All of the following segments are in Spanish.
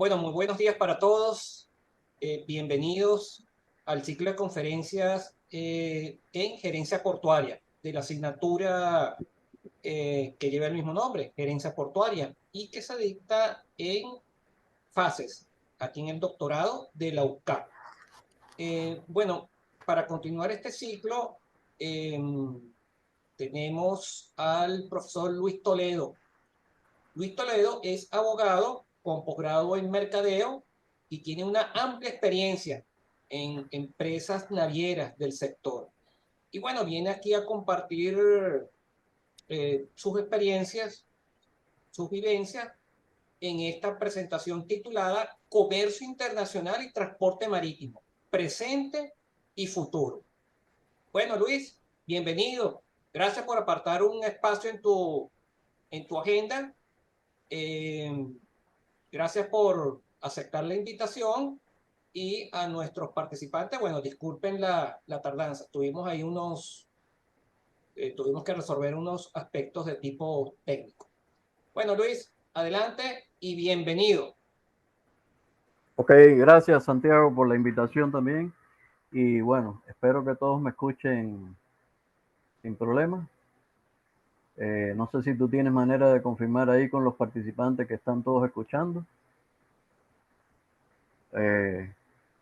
Bueno, muy buenos días para todos. Bienvenidos al ciclo de conferencias en gerencia portuaria de la asignatura que lleva el mismo nombre, gerencia portuaria, y que se dicta en fases, aquí en el doctorado de la UCAP. Bueno, para continuar este ciclo, tenemos al profesor Luis Toledo. Luis Toledo es abogado con posgrado en mercadeo y tiene una amplia experiencia en empresas navieras del sector. Y bueno, viene aquí a compartir sus experiencias, sus vivencias en esta presentación titulada Comercio Internacional y Transporte Marítimo, presente y futuro. Bueno, Luis, bienvenido. Gracias por apartar un espacio en tu agenda. Eh, Gracias por aceptar la invitación y a nuestros participantes, bueno, disculpen la tardanza. Tuvimos que resolver unos aspectos de tipo técnico. Bueno, Luis, adelante y bienvenido. Ok, gracias Santiago por la invitación también. Y bueno, espero que todos me escuchen sin problema. No sé si tú tienes manera de confirmar ahí con los participantes que están todos escuchando.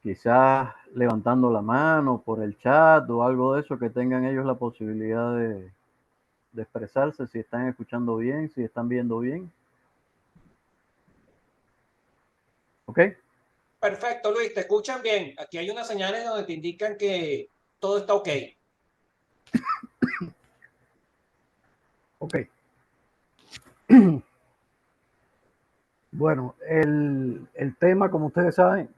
Quizás levantando la mano por el chat o algo de eso, que tengan ellos la posibilidad de expresarse, si están escuchando bien, si están viendo bien. ¿Ok? Perfecto, Luis, te escuchan bien. Aquí hay unas señales donde te indican que todo está ok. Ok. Bueno, el tema, como ustedes saben,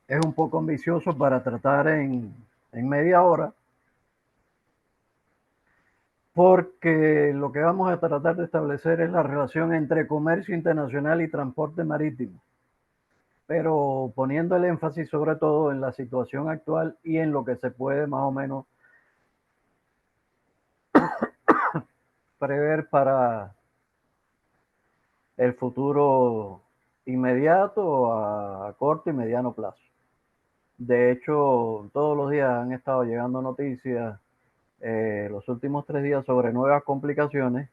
es un poco ambicioso para tratar en media hora, porque lo que vamos a tratar de establecer es la relación entre comercio internacional y transporte marítimo, pero poniendo el énfasis sobre todo en la situación actual y en lo que se puede más o menos prever para el futuro inmediato a corto y mediano plazo. De hecho, todos los días han estado llegando noticias los últimos 3 días sobre nuevas complicaciones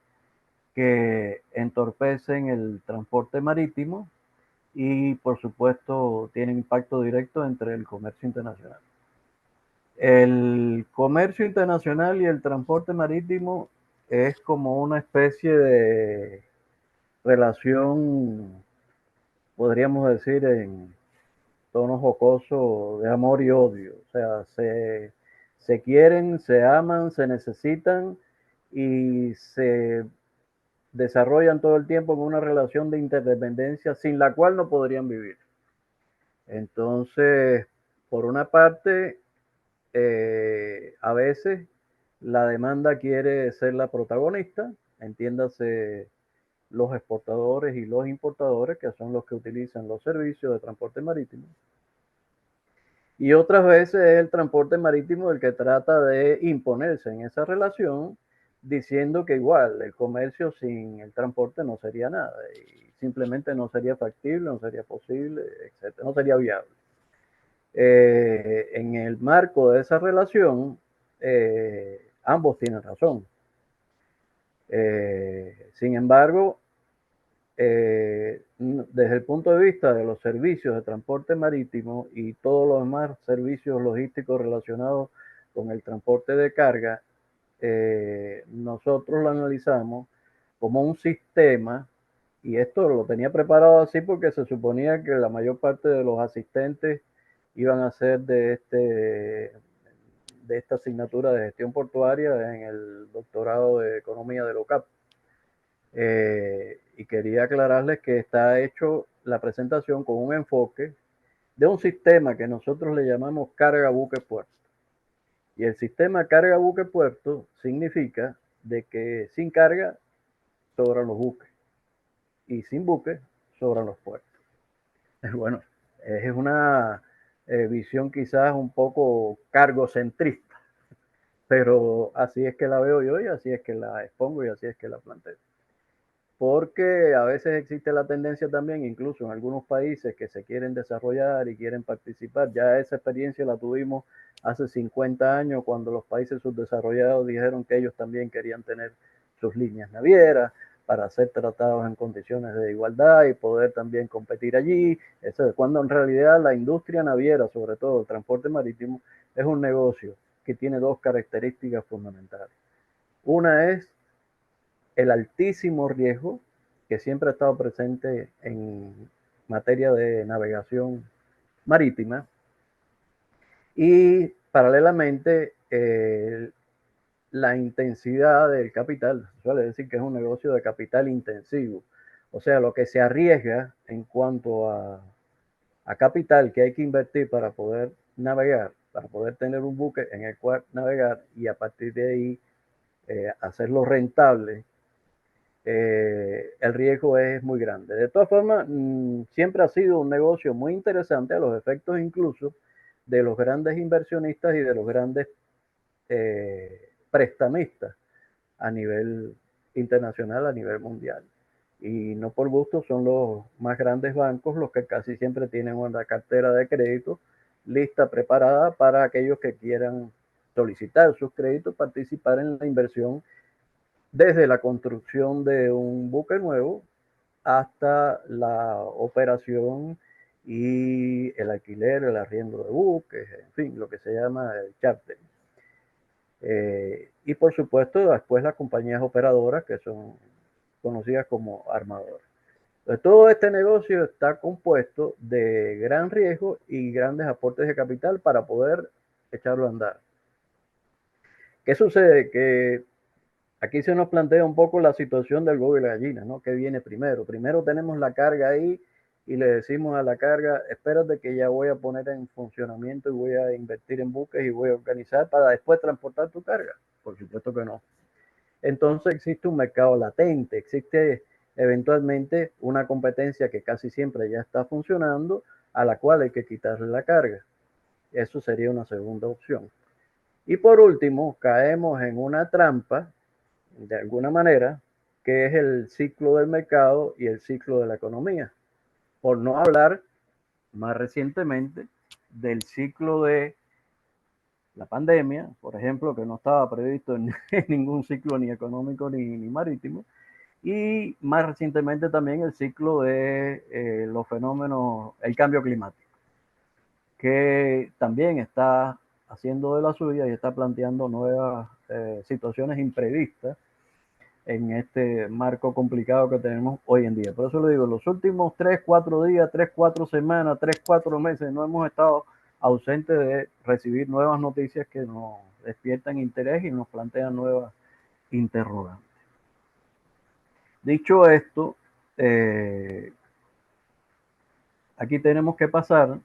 que entorpecen el transporte marítimo y por supuesto tienen impacto directo entre el comercio internacional. El comercio internacional y el transporte marítimo es como una especie de relación, podríamos decir en tono jocoso, de amor y odio. O sea, se quieren, se aman, se necesitan y se desarrollan todo el tiempo en una relación de interdependencia sin la cual no podrían vivir. Entonces, por una parte, a veces la demanda quiere ser la protagonista, entiéndase los exportadores y los importadores, que son los que utilizan los servicios de transporte marítimo. Y otras veces es el transporte marítimo el que trata de imponerse en esa relación, diciendo que igual el comercio sin el transporte no sería nada y simplemente no sería factible, no sería posible, etcétera, no sería viable. En el marco de esa relación, ambos tienen razón. Sin embargo, desde el punto de vista de los servicios de transporte marítimo y todos los demás servicios logísticos relacionados con el transporte de carga, nosotros lo analizamos como un sistema, y esto lo tenía preparado así porque se suponía que la mayor parte de los asistentes iban a ser de esta asignatura de gestión portuaria en el doctorado de economía de la UCAP. Y quería aclararles que está hecho la presentación con un enfoque de un sistema que nosotros le llamamos carga buque puerto. Y el sistema carga buque puerto significa de que sin carga sobran los buques y sin buques sobran los puertos. Bueno, es una visión quizás un poco cargocentrista, pero así es que la veo yo y así es que la expongo y así es que la planteo. porque a veces existe la tendencia también, incluso en algunos países que se quieren desarrollar y quieren participar, ya esa experiencia la tuvimos hace 50 años cuando los países subdesarrollados dijeron que ellos también querían tener sus líneas navieras para ser tratados en condiciones de igualdad y poder también competir allí. Eso es cuando en realidad la industria naviera, sobre todo el transporte marítimo, es un negocio que tiene dos características fundamentales. Una es el altísimo riesgo que siempre ha estado presente en materia de navegación marítima y paralelamente la intensidad del capital. Suele decir que es un negocio de capital intensivo, o sea, lo que se arriesga en cuanto a capital que hay que invertir para poder navegar, para poder tener un buque en el cual navegar y a partir de ahí hacerlo rentable, el riesgo es muy grande. De todas formas, siempre ha sido un negocio muy interesante a los efectos incluso de los grandes inversionistas y de los grandes prestamistas a nivel internacional, a nivel mundial. Y no por gusto son los más grandes bancos los que casi siempre tienen una cartera de crédito lista, preparada para aquellos que quieran solicitar sus créditos, participar en la inversión desde la construcción de un buque nuevo hasta la operación y el alquiler, el arriendo de buques, en fin, lo que se llama el charter. Y por supuesto, después las compañías operadoras que son conocidas como armadores. Entonces, todo este negocio está compuesto de gran riesgo y grandes aportes de capital para poder echarlo a andar. ¿Qué sucede? Que aquí se nos plantea un poco la situación del huevo y la gallina, ¿no? ¿Qué viene primero? Primero tenemos la carga ahí y le decimos a la carga, espérate que ya voy a poner en funcionamiento y voy a invertir en buques y voy a organizar para después transportar tu carga. Por supuesto que no. Entonces existe un mercado latente, existe eventualmente una competencia que casi siempre ya está funcionando, a la cual hay que quitarle la carga. Eso sería una segunda opción. Y por último, caemos en una trampa de alguna manera, que es el ciclo del mercado y el ciclo de la economía. Por no hablar más recientemente del ciclo de la pandemia, por ejemplo, que no estaba previsto en ningún ciclo ni económico ni marítimo, y más recientemente también el ciclo de los fenómenos, el cambio climático, que también está haciendo de la suya y está planteando nuevas situaciones imprevistas en este marco complicado que tenemos hoy en día. Por eso le digo, los últimos 3, 4 días, 3, 4 semanas, 3, 4 meses, no hemos estado ausentes de recibir nuevas noticias que nos despiertan interés y nos plantean nuevas interrogantes. Dicho esto, aquí tenemos que pasar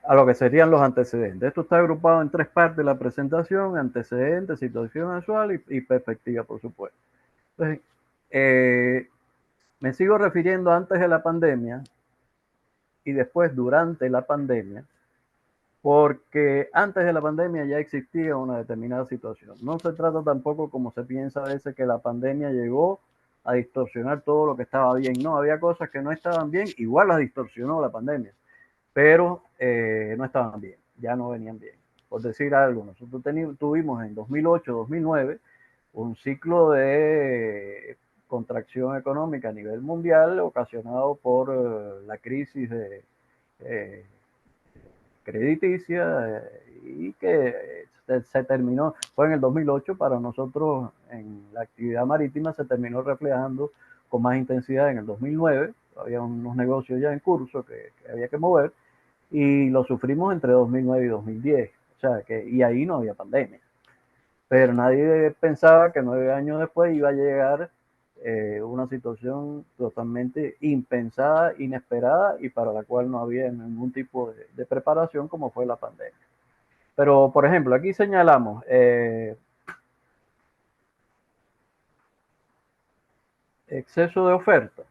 a lo que serían los antecedentes. Esto está agrupado en tres partes: la presentación, antecedentes, situación actual y perspectiva, por supuesto. Entonces, me sigo refiriendo antes de la pandemia y después durante la pandemia, porque antes de la pandemia ya existía una determinada situación. No se trata tampoco, como se piensa a veces, que la pandemia llegó a distorsionar todo lo que estaba bien. No, había cosas que no estaban bien, igual las distorsionó la pandemia, pero no estaban bien, ya no venían bien. Por decir algo, nosotros tuvimos en 2008, 2009 un ciclo de contracción económica a nivel mundial ocasionado por la crisis de crediticia y que se terminó, fue en el 2008, para nosotros en la actividad marítima se terminó reflejando con más intensidad en el 2009, había unos negocios ya en curso que había que mover y lo sufrimos entre 2009 y 2010, o sea que, y ahí no había pandemia. Pero nadie pensaba que 9 años después iba a llegar una situación totalmente impensada, inesperada y para la cual no había ningún tipo de preparación, como fue la pandemia. Pero, por ejemplo, aquí señalamos exceso de oferta.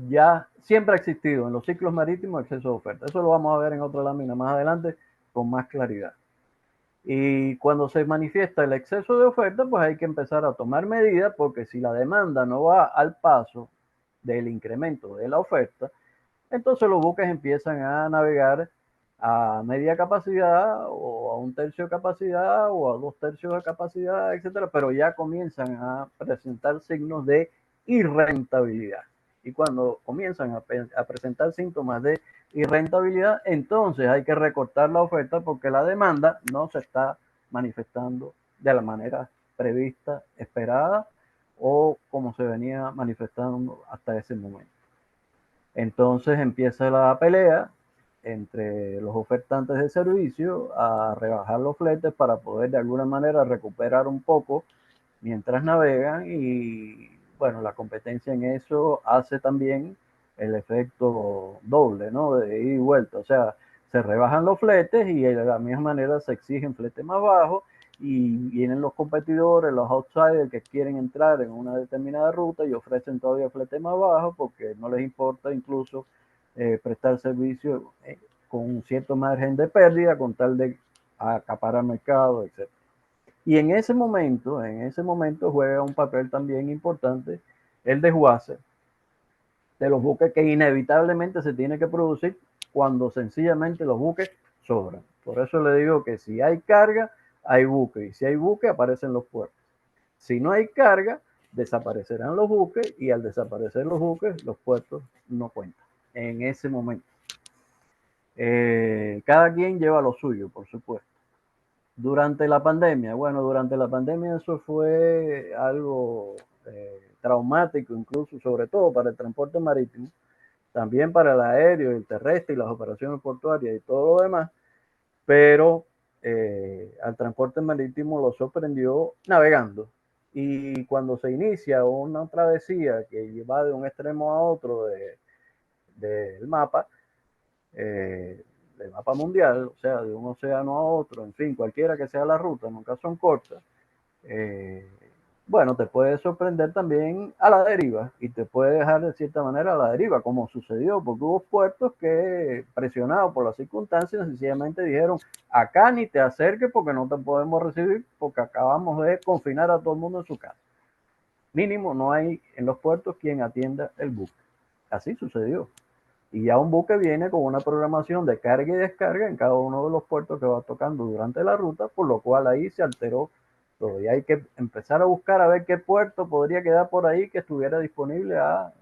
Ya siempre ha existido en los ciclos marítimos exceso de oferta. Eso lo vamos a ver en otra lámina más adelante con más claridad. Y cuando se manifiesta el exceso de oferta, pues hay que empezar a tomar medidas, porque si la demanda no va al paso del incremento de la oferta, entonces los buques empiezan a navegar a media capacidad o a un tercio de capacidad o a 2/3 de capacidad, etcétera, pero ya comienzan a presentar signos de irrentabilidad. Y cuando comienzan a presentar síntomas de irrentabilidad, entonces hay que recortar la oferta, porque la demanda no se está manifestando de la manera prevista, esperada, o como se venía manifestando hasta ese momento. Entonces empieza la pelea entre los ofertantes de servicio a rebajar los fletes para poder de alguna manera recuperar un poco mientras navegan. Y bueno, la competencia en eso hace también el efecto doble, ¿no? De ida y vuelta. O sea, se rebajan los fletes y de la misma manera se exigen fletes más bajos, y vienen los competidores, los outsiders, que quieren entrar en una determinada ruta y ofrecen todavía fletes más bajos, porque no les importa incluso prestar servicio con un cierto margen de pérdida con tal de acaparar mercado, etc. Y en ese momento juega un papel también importante el desguace de los buques, que inevitablemente se tiene que producir cuando sencillamente los buques sobran. Por eso le digo que si hay carga, hay buque, y si hay buque, aparecen los puertos. Si no hay carga, desaparecerán los buques, y al desaparecer los buques, los puertos no cuentan en ese momento. Cada quien lleva lo suyo, por supuesto. Durante la pandemia, bueno, durante la pandemia eso fue algo traumático, incluso, sobre todo para el transporte marítimo, también para el aéreo, el terrestre y las operaciones portuarias y todo lo demás, pero al transporte marítimo lo sorprendió navegando. Y cuando se inicia una travesía que va de un extremo a otro del mapa, del mapa mundial, o sea, de un océano a otro, en fin, cualquiera que sea la ruta, nunca son cortas, bueno, te puede sorprender también a la deriva, y te puede dejar de cierta manera a la deriva, como sucedió, porque hubo puertos que, presionados por las circunstancias, sencillamente dijeron: acá ni te acerques porque no te podemos recibir, porque acabamos de confinar a todo el mundo en su casa. Mínimo, no hay en los puertos quien atienda el buque. Así sucedió. Y ya un buque viene con una programación de carga y descarga en cada uno de los puertos que va tocando durante la ruta, por lo cual ahí se alteró todo. Y hay que empezar a buscar a ver qué puerto podría quedar por ahí que estuviera disponible a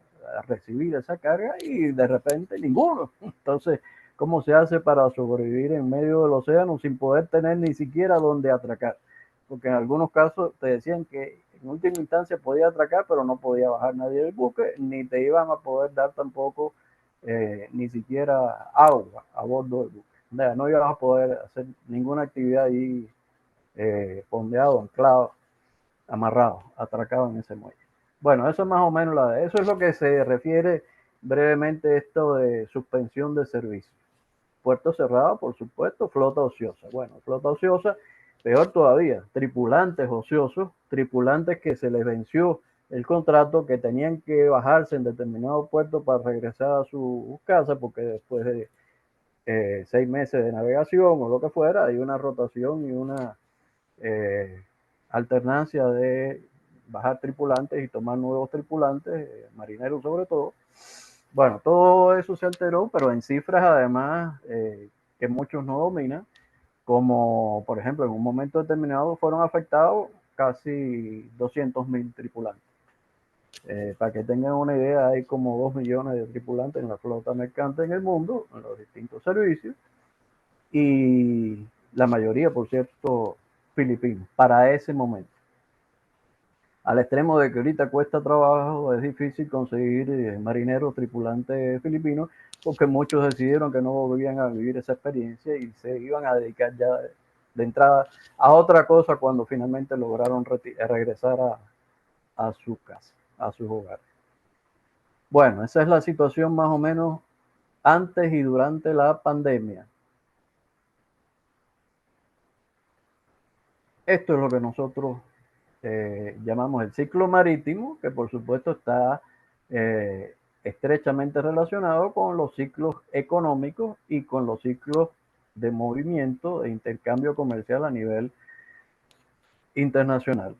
recibir esa carga, y de repente ninguno. Entonces, ¿cómo se hace para sobrevivir en medio del océano sin poder tener ni siquiera donde atracar? Porque en algunos casos te decían que en última instancia podía atracar, pero no podía bajar nadie del buque, ni te iban a poder dar tampoco ni siquiera agua a bordo del buque. O sea, no ibas a poder hacer ninguna actividad ahí fondeado, anclado, amarrado, atracado en ese muelle. Bueno, eso es más o menos eso es lo que se refiere brevemente esto de suspensión de servicio. Puerto cerrado, por supuesto, flota ociosa. Bueno, flota ociosa, peor todavía, tripulantes ociosos, tripulantes que se les venció el contrato, que tenían que bajarse en determinado puerto para regresar a su casa, porque después de 6 meses de navegación o lo que fuera, hay una rotación y una alternancia de bajar tripulantes y tomar nuevos tripulantes, marineros sobre todo. Bueno, todo eso se alteró, pero en cifras además que muchos no dominan, como por ejemplo en un momento determinado fueron afectados casi 200.000 tripulantes. Para que tengan una idea, hay como 2 millones de tripulantes en la flota mercante en el mundo, en los distintos servicios, y la mayoría, por cierto, filipinos, para ese momento. Al extremo de que ahorita cuesta trabajo, es difícil conseguir marineros, tripulantes filipinos, porque muchos decidieron que no volvían a vivir esa experiencia y se iban a dedicar ya de entrada a otra cosa cuando finalmente lograron regresar a su casa, a sus hogares. Bueno, esa es la situación más o menos antes y durante la pandemia. Esto es lo que nosotros llamamos el ciclo marítimo, que por supuesto está estrechamente relacionado con los ciclos económicos y con los ciclos de movimiento e intercambio comercial a nivel internacional.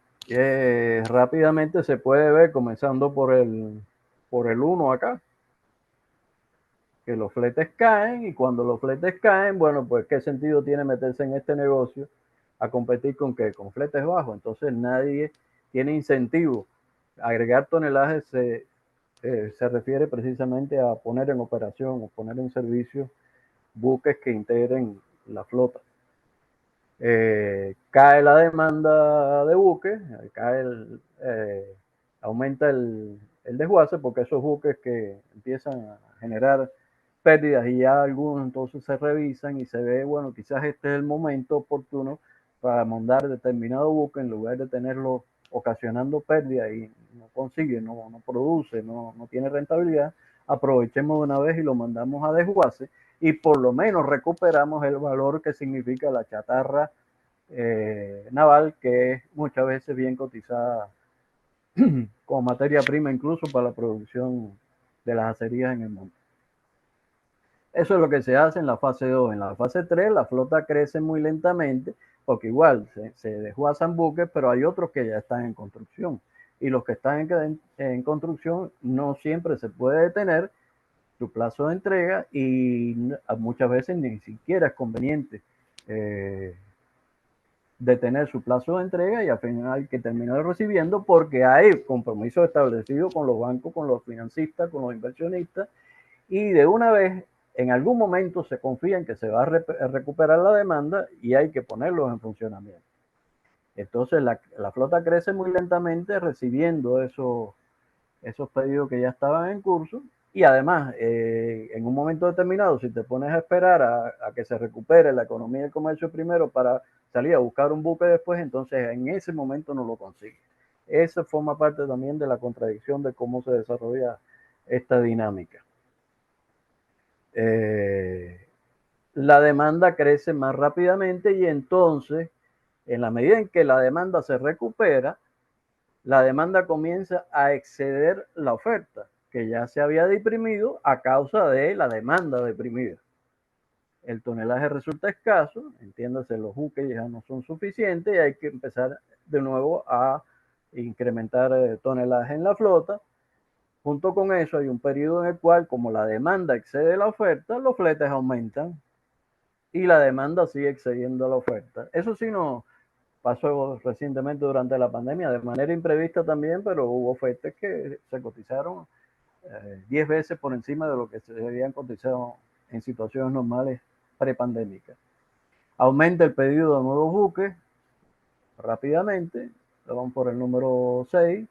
Rápidamente se puede ver, comenzando por el 1 acá, que los fletes caen, y cuando los fletes caen, bueno, pues qué sentido tiene meterse en este negocio a competir con qué, con fletes bajos. Entonces nadie tiene incentivo. Agregar tonelaje se refiere precisamente a poner en operación o poner en servicio buques que integren la flota. Cae la demanda de buques, aumenta el desguace, porque esos buques que empiezan a generar pérdidas y ya algunos entonces se revisan y se ve, bueno, quizás este es el momento oportuno para mandar determinado buque, en lugar de tenerlo ocasionando pérdidas y no consigue, no produce, no tiene rentabilidad, aprovechemos de una vez y lo mandamos a desguace, y por lo menos recuperamos el valor que significa la chatarra naval, que es muchas veces bien cotizada como materia prima incluso para la producción de las acerías en el mundo. Eso es lo que se hace en la fase 2. En la fase 3 la flota crece muy lentamente, porque igual se desguazan buques, pero hay otros que ya están en construcción, y los que están en construcción no siempre se puede detener su plazo de entrega, y muchas veces ni siquiera es conveniente detener su plazo de entrega, y al final hay que terminar recibiendo, porque hay compromisos establecidos con los bancos, con los financistas, con los inversionistas, y de una vez en algún momento se confía en que se va a recuperar la demanda y hay que ponerlos en funcionamiento. Entonces la flota crece muy lentamente recibiendo esos pedidos que ya estaban en curso, y además en un momento determinado, si te pones a esperar a que se recupere la economía y el comercio primero para salir a buscar un buque después, entonces en ese momento no lo consigues. Eso forma parte también de la contradicción de cómo se desarrolla esta dinámica. La demanda crece más rápidamente, y entonces, en la medida en que la demanda se recupera, la demanda comienza a exceder la oferta, que ya se había deprimido a causa de la demanda deprimida. El tonelaje resulta escaso, entiéndase, los buques ya no son suficientes y hay que empezar de nuevo a incrementar tonelaje en la flota. Junto con eso hay un periodo en el cual, como la demanda excede la oferta, los fletes aumentan y la demanda sigue excediendo la oferta. Eso sí no pasó recientemente durante la pandemia, de manera imprevista también, pero hubo fletes que se cotizaron 10 veces por encima de lo que se habían cotizado en situaciones normales prepandémicas. Aumenta el pedido de nuevos buques rápidamente, vamos por el número 6.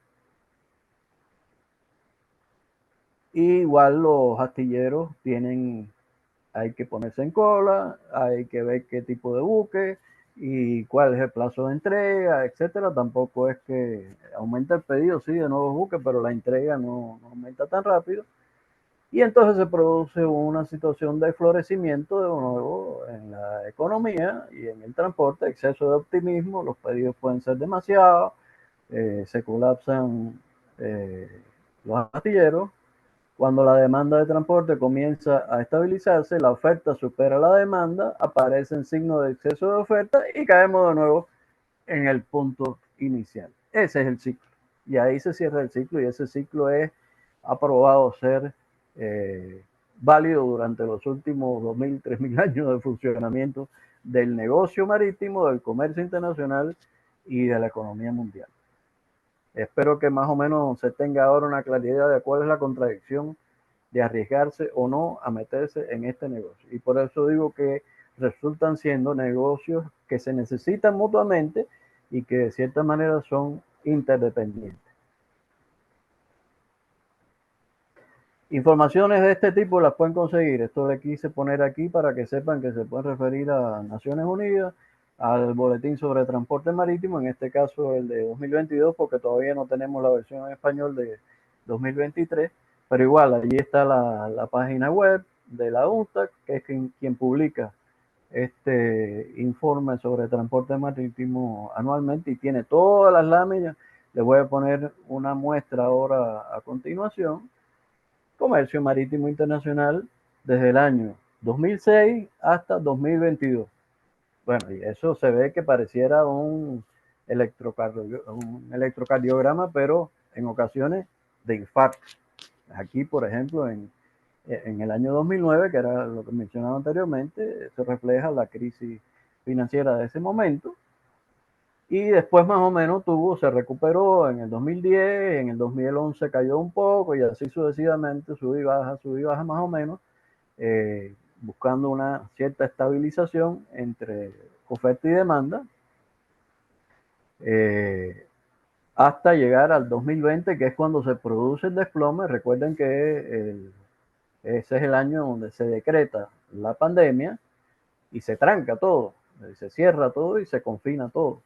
Y igual los astilleros hay que ponerse en cola, hay que ver qué tipo de buque y cuál es el plazo de entrega, etcétera. Tampoco es que aumenta el pedido, sí, de nuevos buques, pero la entrega no aumenta tan rápido. Y entonces se produce una situación de florecimiento de nuevo en la economía y en el transporte, exceso de optimismo, los pedidos pueden ser demasiados, se colapsan los astilleros. Cuando la demanda de transporte comienza a estabilizarse, la oferta supera la demanda, aparecen signos de exceso de oferta y caemos de nuevo en el punto inicial. Ese es el ciclo. Y ahí se cierra el ciclo, y ese ciclo ha probado ser válido durante los últimos 2000, 3000 años de funcionamiento del negocio marítimo, del comercio internacional y de la economía mundial. Espero que más o menos se tenga ahora una claridad de cuál es la contradicción de arriesgarse o no a meterse en este negocio. Y por eso digo que resultan siendo negocios que se necesitan mutuamente y que de cierta manera son interdependientes. Informaciones de este tipo las pueden conseguir. Esto le quise poner aquí para que sepan que se pueden referir a Naciones Unidas, al boletín sobre transporte marítimo, en este caso el de 2022, porque todavía no tenemos la versión en español de 2023, pero igual allí está la página web de la UNTAC, que es quien publica este informe sobre transporte marítimo anualmente, y tiene todas las láminas. Les voy a poner una muestra ahora a continuación. Comercio marítimo internacional desde el año 2006 hasta 2022. Bueno, y eso se ve que pareciera un electrocardiograma, pero en ocasiones de infarto. Aquí, por ejemplo, en el año 2009, que era lo que mencionaba anteriormente, se refleja la crisis financiera de ese momento. Y después más o menos se recuperó en el 2010, en el 2011 cayó un poco y así sucesivamente, sube y baja más o menos, buscando una cierta estabilización entre oferta y demanda, hasta llegar al 2020, que es cuando se produce el desplome. Recuerden que ese es el año donde se decreta la pandemia y se tranca todo, se cierra todo y se confina todo.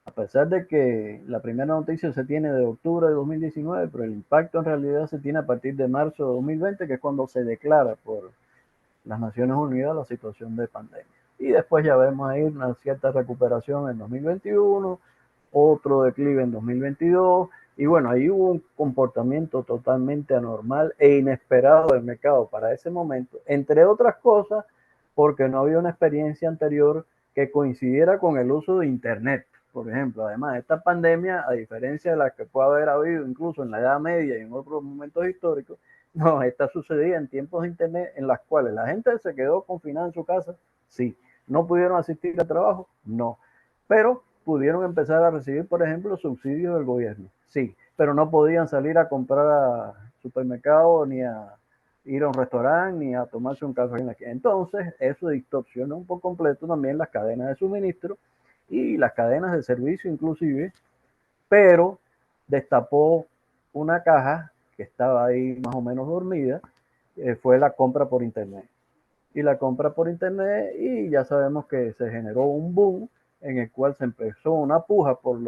A pesar de que la primera noticia se tiene de octubre de 2019, pero el impacto en realidad se tiene a partir de marzo de 2020, que es cuando se declara por las Naciones Unidas la situación de pandemia. Y después ya vemos ahí una cierta recuperación en 2021, otro declive en 2022, y bueno, ahí hubo un comportamiento totalmente anormal e inesperado del mercado para ese momento, entre otras cosas, porque no había una experiencia anterior que coincidiera con el uso de Internet. Por ejemplo, además, esta pandemia, a diferencia de la que puede haber habido incluso en la Edad Media y en otros momentos históricos, no, esta sucedía en tiempos de Internet en las cuales la gente se quedó confinada en su casa, sí. ¿No pudieron asistir al trabajo? No. Pero pudieron empezar a recibir, por ejemplo, subsidios del gobierno, sí. Pero no podían salir a comprar a supermercado, ni a ir a un restaurante, ni a tomarse un café en la esquina. Entonces, eso distorsionó por completo también las cadenas de suministro y las cadenas de servicio inclusive, pero destapó una caja que estaba ahí más o menos dormida, fue la compra por internet. Y la compra por internet, y ya sabemos que se generó un boom en el cual se empezó una puja por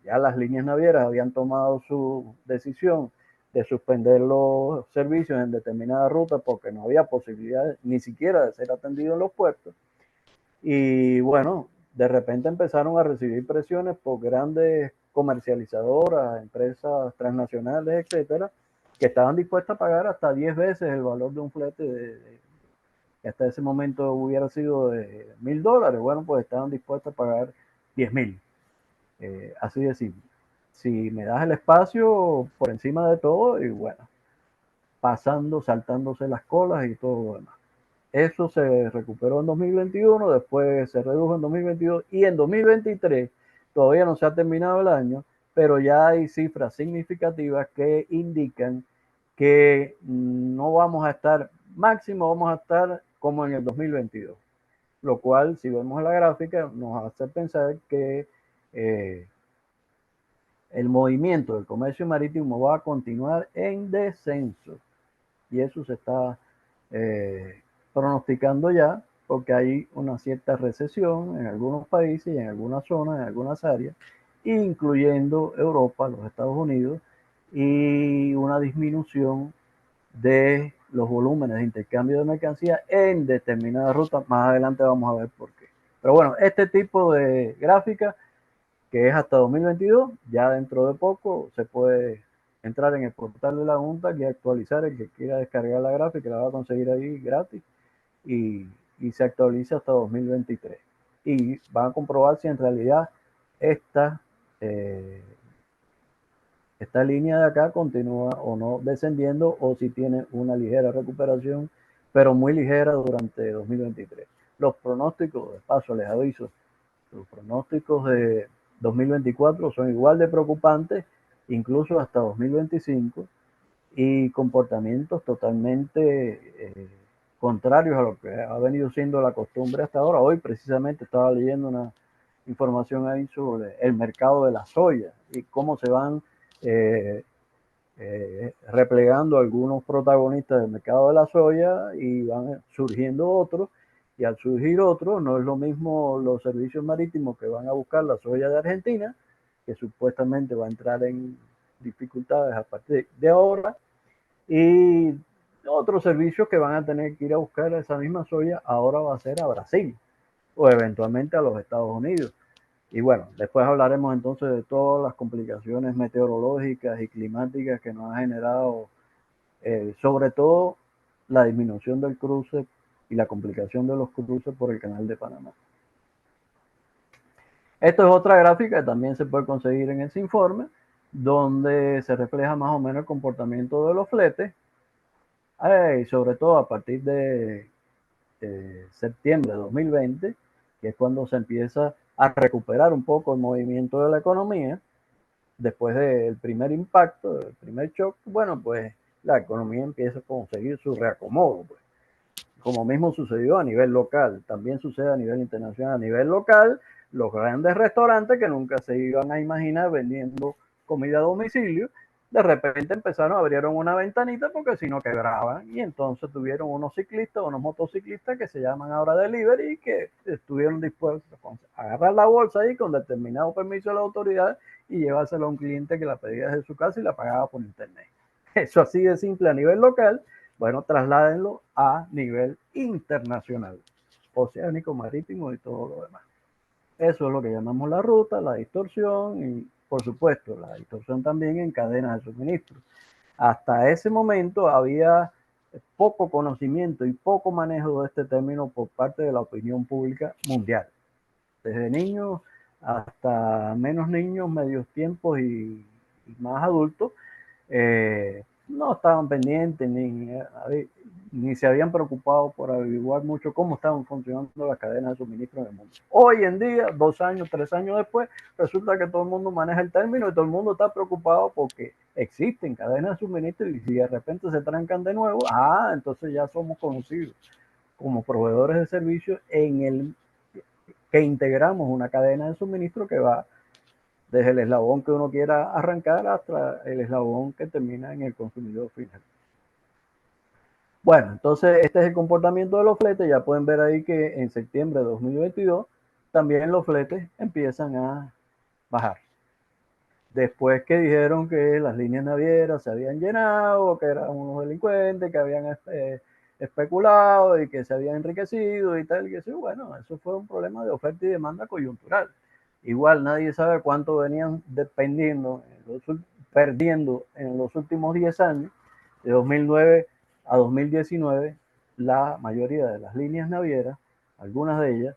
ya las líneas navieras habían tomado su decisión de suspender los servicios en determinadas rutas porque no había posibilidad ni siquiera de ser atendido en los puertos. Y bueno, de repente empezaron a recibir presiones por grandes comercializadoras, empresas transnacionales, etcétera, que estaban dispuestas a pagar hasta 10 veces el valor de un flete que hasta ese momento hubiera sido de $1,000. Bueno, pues estaban dispuestas a pagar 10,000. Así de simple. Si me das el espacio por encima de todo, y bueno, pasando, saltándose las colas y todo lo demás. Eso se recuperó en 2021, después se redujo en 2022 y en 2023 todavía no se ha terminado el año, pero ya hay cifras significativas que indican que no vamos a estar, máximo vamos a estar como en el 2022, lo cual, si vemos la gráfica, nos hace pensar que el movimiento del comercio marítimo va a continuar en descenso, y eso se está pronosticando ya, porque hay una cierta recesión en algunos países y en algunas zonas, en algunas áreas, incluyendo Europa, los Estados Unidos, y una disminución de los volúmenes de intercambio de mercancías en determinadas rutas. Más adelante vamos a ver por qué. Pero bueno, este tipo de gráfica, que es hasta 2022, ya dentro de poco se puede entrar en el portal de la Junta y actualizar. El que quiera descargar la gráfica la va a conseguir ahí gratis, y se actualiza hasta 2023. Y van a comprobar si en realidad esta, esta línea de acá continúa o no descendiendo, o si tiene una ligera recuperación, pero muy ligera durante 2023. Los pronósticos, de paso les aviso, los pronósticos de 2024 son igual de preocupantes, incluso hasta 2025, y comportamientos totalmente contrarios a lo que ha venido siendo la costumbre hasta ahora. Hoy precisamente estaba leyendo una información ahí sobre el mercado de la soya y cómo se van replegando algunos protagonistas del mercado de la soya y van surgiendo otros, y al surgir otros no es lo mismo los servicios marítimos que van a buscar la soya de Argentina, que supuestamente va a entrar en dificultades a partir de ahora, y otros servicios que van a tener que ir a buscar esa misma soya ahora va a ser a Brasil o eventualmente a los Estados Unidos. Y bueno, después hablaremos entonces de todas las complicaciones meteorológicas y climáticas que nos ha generado, sobre todo la disminución del cruce y la complicación de los cruces por el canal de Panamá. Esto es otra gráfica que también se puede conseguir en ese informe, donde se refleja más o menos el comportamiento de los fletes, y sobre todo a partir de septiembre de 2020, que es cuando se empieza a recuperar un poco el movimiento de la economía, después del primer impacto, del primer shock. Bueno, pues la economía empieza a conseguir su reacomodo, pues. Como mismo sucedió a nivel local, también sucede a nivel internacional. A nivel local, los grandes restaurantes que nunca se iban a imaginar vendiendo comida a domicilio, de repente abrieron una ventanita porque si no quebraban, y entonces tuvieron unos ciclistas, unos motociclistas que se llaman ahora delivery, que estuvieron dispuestos a agarrar la bolsa ahí con determinado permiso de la autoridad y llevársela a un cliente que la pedía desde su casa y la pagaba por internet. Eso así de simple a nivel local. Bueno, trasládenlo a nivel internacional, oceánico, marítimo y todo lo demás. Eso es lo que llamamos la ruta, la distorsión y, por supuesto, la distorsión también en cadenas de suministro. Hasta ese momento había poco conocimiento y poco manejo de este término por parte de la opinión pública mundial. Desde niños hasta menos niños, medios tiempos y más adultos, no estaban pendientes ni se habían preocupado por averiguar mucho cómo estaban funcionando las cadenas de suministro en el mundo. Hoy en día, 2 años, 3 años después, resulta que todo el mundo maneja el término y todo el mundo está preocupado porque existen cadenas de suministro y si de repente se trancan de nuevo, entonces ya somos conocidos como proveedores de servicios que integramos una cadena de suministro que va desde el eslabón que uno quiera arrancar hasta el eslabón que termina en el consumidor final. Bueno, entonces este es el comportamiento de los fletes. Ya pueden ver ahí que en septiembre de 2022 también los fletes empiezan a bajar. Después que dijeron que las líneas navieras se habían llenado, que eran unos delincuentes, que habían especulado y que se habían enriquecido y tal, que sí, bueno, eso fue un problema de oferta y demanda coyuntural. Igual nadie sabe cuánto venían perdiendo en los últimos 10 años, de 2009 a 2019, la mayoría de las líneas navieras, algunas de ellas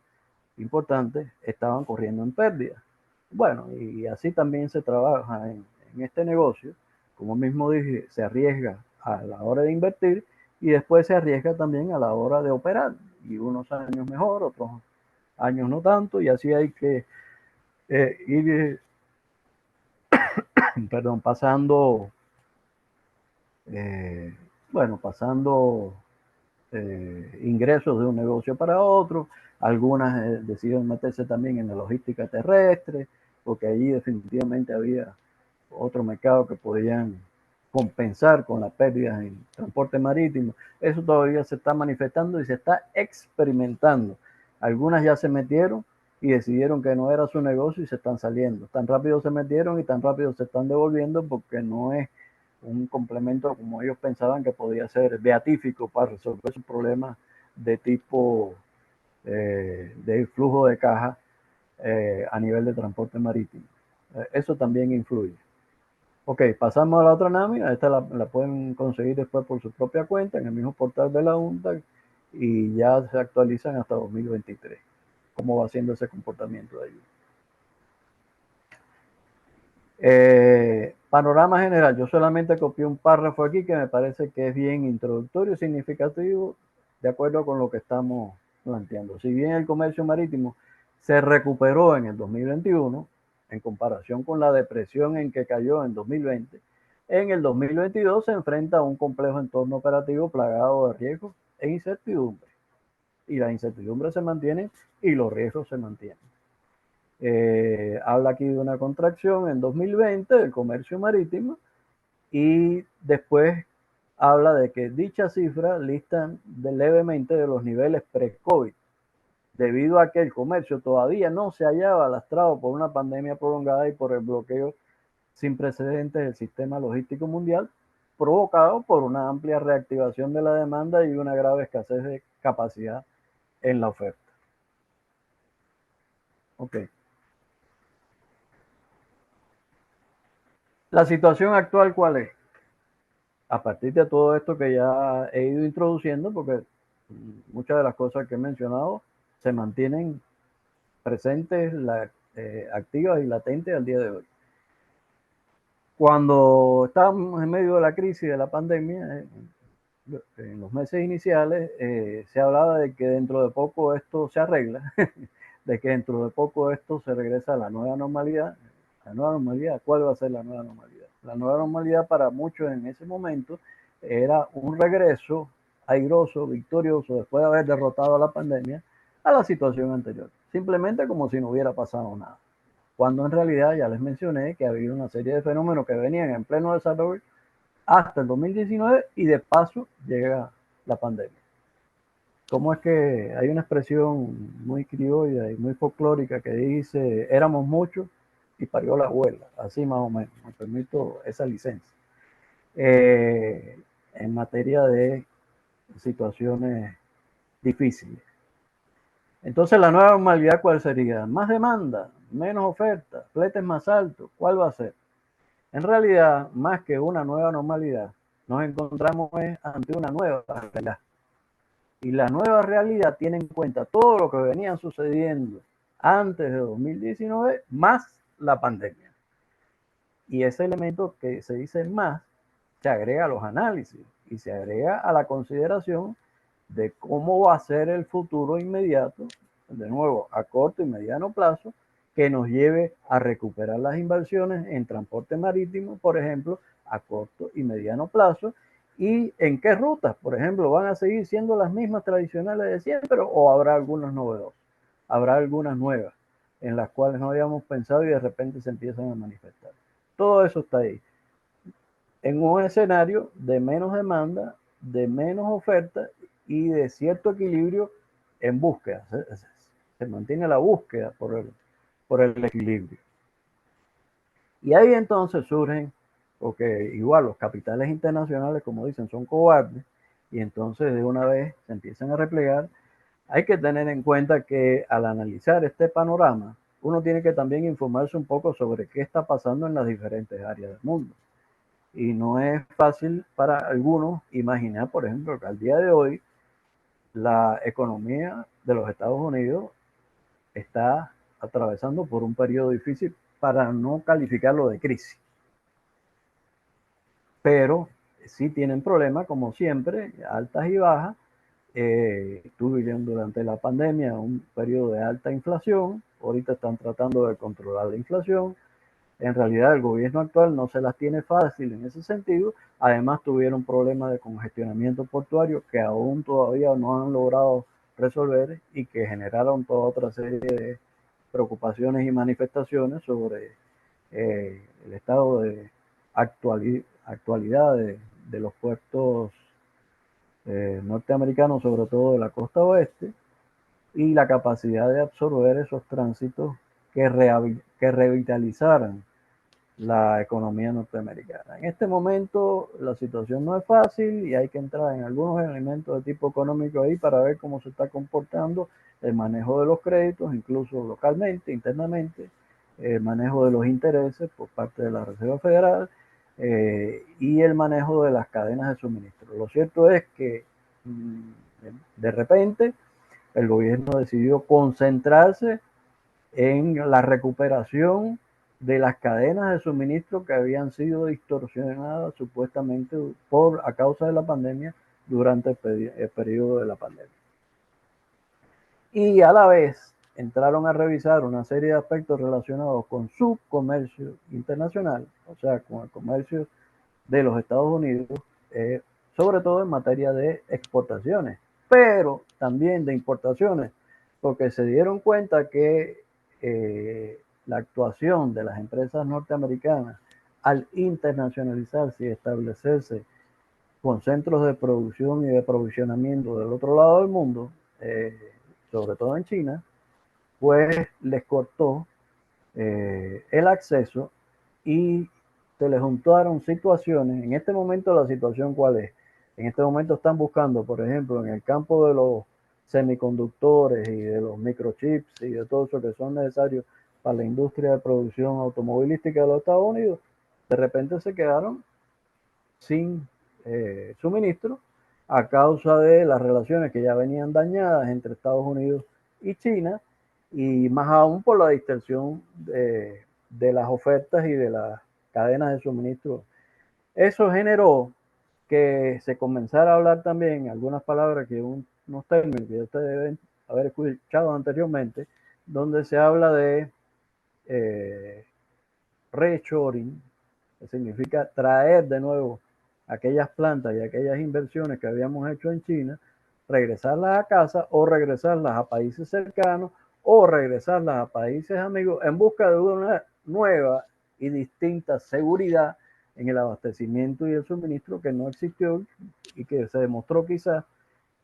importantes, estaban corriendo en pérdida. Bueno, y así también se trabaja en este negocio. Como mismo dije, se arriesga a la hora de invertir y después se arriesga también a la hora de operar. Y unos años mejor, otros años no tanto, y así hay que ir pasando, pasando ingresos de un negocio para otro. Algunas decidieron meterse también en la logística terrestre, porque allí definitivamente había otro mercado que podían compensar con las pérdidas en transporte marítimo. Eso todavía se está manifestando y se está experimentando. Algunas ya se metieron y decidieron que no era su negocio y se están saliendo. Tan rápido se metieron y tan rápido se están devolviendo porque no es un complemento como ellos pensaban que podía ser beatífico para resolver sus problemas de tipo de flujo de caja a nivel de transporte marítimo. Eso también influye. Ok, pasamos a la otra lámina. Esta la pueden conseguir después por su propia cuenta en el mismo portal de la UNTA y ya se actualizan hasta 2023. ¿Cómo va siendo ese comportamiento de ayuda? Panorama general. Yo solamente copié un párrafo aquí que me parece que es bien introductorio y significativo de acuerdo con lo que estamos planteando. Si bien el comercio marítimo se recuperó en el 2021, en comparación con la depresión en que cayó en 2020, en el 2022 se enfrenta a un complejo entorno operativo plagado de riesgos e incertidumbre. Y las incertidumbres se mantienen y los riesgos se mantienen. Habla aquí de una contracción en 2020 del comercio marítimo y después habla de que dicha cifra listan levemente de los niveles pre-COVID, debido a que el comercio todavía no se hallaba lastrado por una pandemia prolongada y por el bloqueo sin precedentes del sistema logístico mundial, provocado por una amplia reactivación de la demanda y una grave escasez de capacidad en la oferta. Ok. La situación actual, ¿cuál es? A partir de todo esto que ya he ido introduciendo, porque muchas de las cosas que he mencionado se mantienen presentes, activas y latentes al día de hoy. Cuando estábamos en medio de la crisis de la pandemia, en los meses iniciales, se hablaba de que dentro de poco esto se arregla, de que dentro de poco esto se regresa a la nueva normalidad. La nueva normalidad, ¿cuál va a ser la nueva normalidad? La nueva normalidad para muchos en ese momento era un regreso airoso, victorioso, después de haber derrotado a la pandemia, a la situación anterior. Simplemente como si no hubiera pasado nada. Cuando en realidad ya les mencioné que había una serie de fenómenos que venían en pleno desarrollo hasta el 2019 y de paso llega la pandemia. ¿Cómo es que hay una expresión muy criolla y muy folclórica que dice éramos muchos y parió la abuela? Así más o menos, me permito esa licencia. En materia de situaciones difíciles. Entonces, la nueva normalidad, ¿cuál sería? Más demanda, menos oferta, fletes más altos, ¿cuál va a ser? En realidad, más que una nueva normalidad, nos encontramos ante una nueva realidad. Y la nueva realidad tiene en cuenta todo lo que venía sucediendo antes de 2019, más la pandemia. Y ese elemento que se dice más, se agrega a los análisis y se agrega a la consideración de cómo va a ser el futuro inmediato, de nuevo, a corto y mediano plazo, que nos lleve a recuperar las inversiones en transporte marítimo, por ejemplo, a corto y mediano plazo, y en qué rutas, por ejemplo, van a seguir siendo las mismas tradicionales de siempre o habrá algunas novedosas, habrá algunas nuevas en las cuales no habíamos pensado y de repente se empiezan a manifestar. Todo eso está ahí. En un escenario de menos demanda, de menos oferta y de cierto equilibrio en búsqueda. Se mantiene la búsqueda por el equilibrio. Y ahí entonces surgen, porque igual los capitales internacionales, como dicen, son cobardes, y entonces de una vez se empiezan a replegar. Hay que tener en cuenta que al analizar este panorama, uno tiene que también informarse un poco sobre qué está pasando en las diferentes áreas del mundo. Y no es fácil para algunos imaginar, por ejemplo, que al día de hoy la economía de los Estados Unidos está atravesando por un periodo difícil para no calificarlo de crisis. Pero sí tienen problemas, como siempre, altas y bajas. Tuvieron durante la pandemia un periodo de alta inflación, ahorita están tratando de controlar la inflación. En realidad el gobierno actual no se las tiene fácil en ese sentido. Además tuvieron problemas de congestionamiento portuario que aún todavía no han logrado resolver y que generaron toda otra serie de preocupaciones y manifestaciones sobre el estado de actualidad de los puertos norteamericanos, sobre todo de la costa oeste, y la capacidad de absorber esos tránsitos que revitalizaran la economía norteamericana. En este momento la situación no es fácil y hay que entrar en algunos elementos de tipo económico ahí para ver cómo se está comportando el manejo de los créditos, incluso localmente, internamente, el manejo de los intereses por parte de la Reserva Federal y el manejo de las cadenas de suministro. Lo cierto es que de repente el gobierno decidió concentrarse en la recuperación de las cadenas de suministro que habían sido distorsionadas supuestamente a causa de la pandemia durante el periodo de la pandemia. Y a la vez entraron a revisar una serie de aspectos relacionados con su comercio internacional, o sea, con el comercio de los Estados Unidos, sobre todo en materia de exportaciones, pero también de importaciones, porque se dieron cuenta que la actuación de las empresas norteamericanas al internacionalizarse y establecerse con centros de producción y de aprovisionamiento del otro lado del mundo, sobre todo en China, pues les cortó el acceso y se les juntaron situaciones. En este momento la situación cuál es. En este momento están buscando, por ejemplo, en el campo de los semiconductores y de los microchips y de todo eso que son necesarios para la industria de producción automovilística de los Estados Unidos, de repente se quedaron sin suministro a causa de las relaciones que ya venían dañadas entre Estados Unidos y China, y más aún por la distorsión de las ofertas y de las cadenas de suministro. Eso generó que se comenzara a hablar también algunas palabras unos términos que ustedes deben haber escuchado anteriormente, donde se habla de reshoring, que significa traer de nuevo aquellas plantas y aquellas inversiones que habíamos hecho en China, regresarlas a casa o regresarlas a países cercanos o regresarlas a países amigos en busca de una nueva y distinta seguridad en el abastecimiento y el suministro que no existió y que se demostró quizás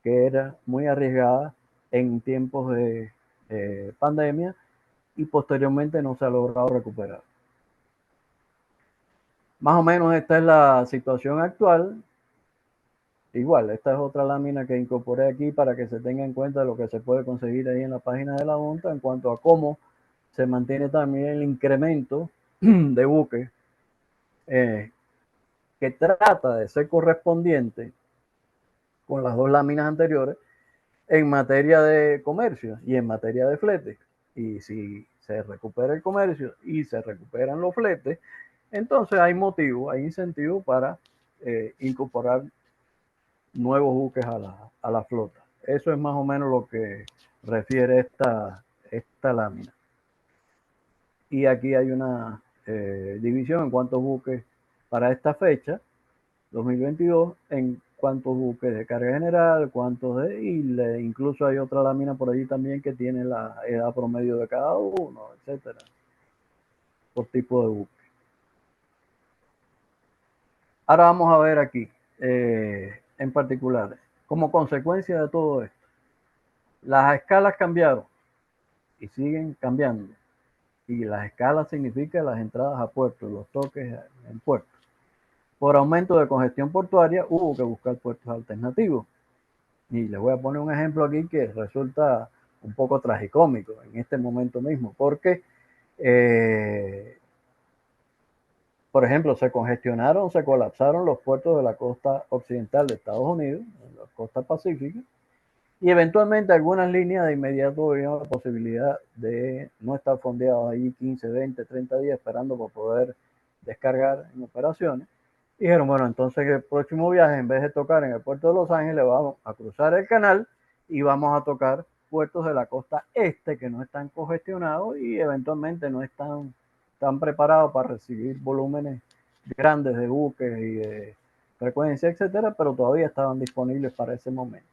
que era muy arriesgada en tiempos de pandemia y posteriormente no se ha logrado recuperar. Más o menos esta es la situación actual. Igual, esta es otra lámina que incorporé aquí para que se tenga en cuenta lo que se puede conseguir ahí en la página de la Junta en cuanto a cómo se mantiene también el incremento de buques que trata de ser correspondiente con las dos láminas anteriores en materia de comercio y en materia de flete. Y si se recupera el comercio y se recuperan los fletes, entonces hay motivo, hay incentivo para incorporar nuevos buques a la flota. Eso es más o menos lo que refiere esta lámina. Y aquí hay una división en cuántos buques para esta fecha, 2022, en cuántos buques de carga general, cuántos de isla, incluso hay otra lámina por allí también que tiene la edad promedio de cada uno, etcétera, por tipo de buque. Ahora vamos a ver aquí, en particular, como consecuencia de todo esto, las escalas cambiaron y siguen cambiando. Y las escalas significan las entradas a puertos, los toques en puertos. Por aumento de congestión portuaria hubo que buscar puertos alternativos. Y les voy a poner un ejemplo aquí que resulta un poco tragicómico en este momento mismo, porque, por ejemplo, se congestionaron, se colapsaron los puertos de la costa occidental de Estados Unidos, la costa pacífica, y eventualmente algunas líneas de inmediato vieron la posibilidad de no estar fondeados ahí 15, 20, 30 días esperando para poder descargar en operaciones. Y dijeron, bueno, entonces el próximo viaje, en vez de tocar en el puerto de Los Ángeles, vamos a cruzar el canal y vamos a tocar puertos de la costa este que no están congestionados y eventualmente no están tan preparados para recibir volúmenes grandes de buques y de frecuencia, etcétera, pero todavía estaban disponibles para ese momento.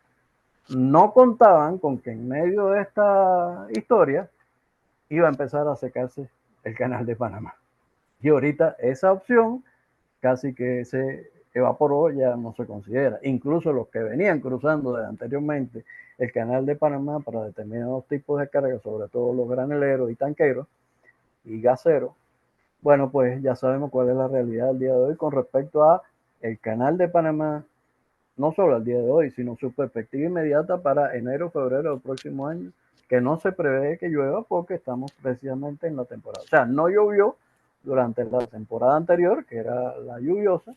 No contaban con que en medio de esta historia iba a empezar a secarse el canal de Panamá. Y ahorita esa opción casi que se evaporó, ya no se considera. Incluso los que venían cruzando anteriormente el canal de Panamá para determinados tipos de carga, sobre todo los graneleros y tanqueros y gaseros, bueno, pues ya sabemos cuál es la realidad del día de hoy con respecto a el canal de Panamá, no solo al día de hoy, sino su perspectiva inmediata para enero, febrero del próximo año, que no se prevé que llueva porque estamos precisamente en la temporada. O sea, no llovió durante la temporada anterior, que era la lluviosa,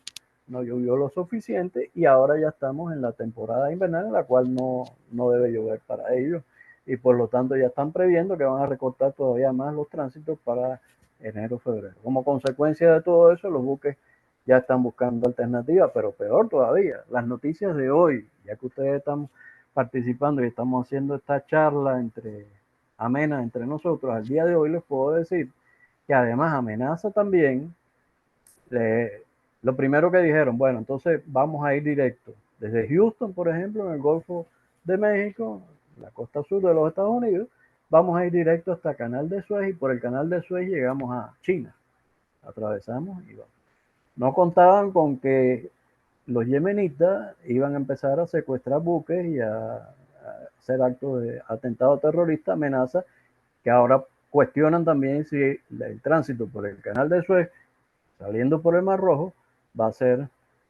no llovió lo suficiente y ahora ya estamos en la temporada invernal en la cual no debe llover para ellos y por lo tanto ya están previendo que van a recortar todavía más los tránsitos para enero, febrero. Como consecuencia de todo eso, los buques ya están buscando alternativas, pero peor todavía, las noticias de hoy, ya que ustedes están participando y estamos haciendo esta charla amena entre nosotros, al día de hoy les puedo decir que además amenaza también, lo primero que dijeron, bueno, entonces vamos a ir directo, desde Houston, por ejemplo, en el Golfo de México, la costa sur de los Estados Unidos, vamos a ir directo hasta el Canal de Suez y por el Canal de Suez llegamos a China, atravesamos y vamos. No contaban con que los yemenitas iban a empezar a secuestrar buques y a hacer actos de atentado terrorista, amenaza, que ahora cuestionan también si el tránsito por el canal de Suez, saliendo por el Mar Rojo, va a ser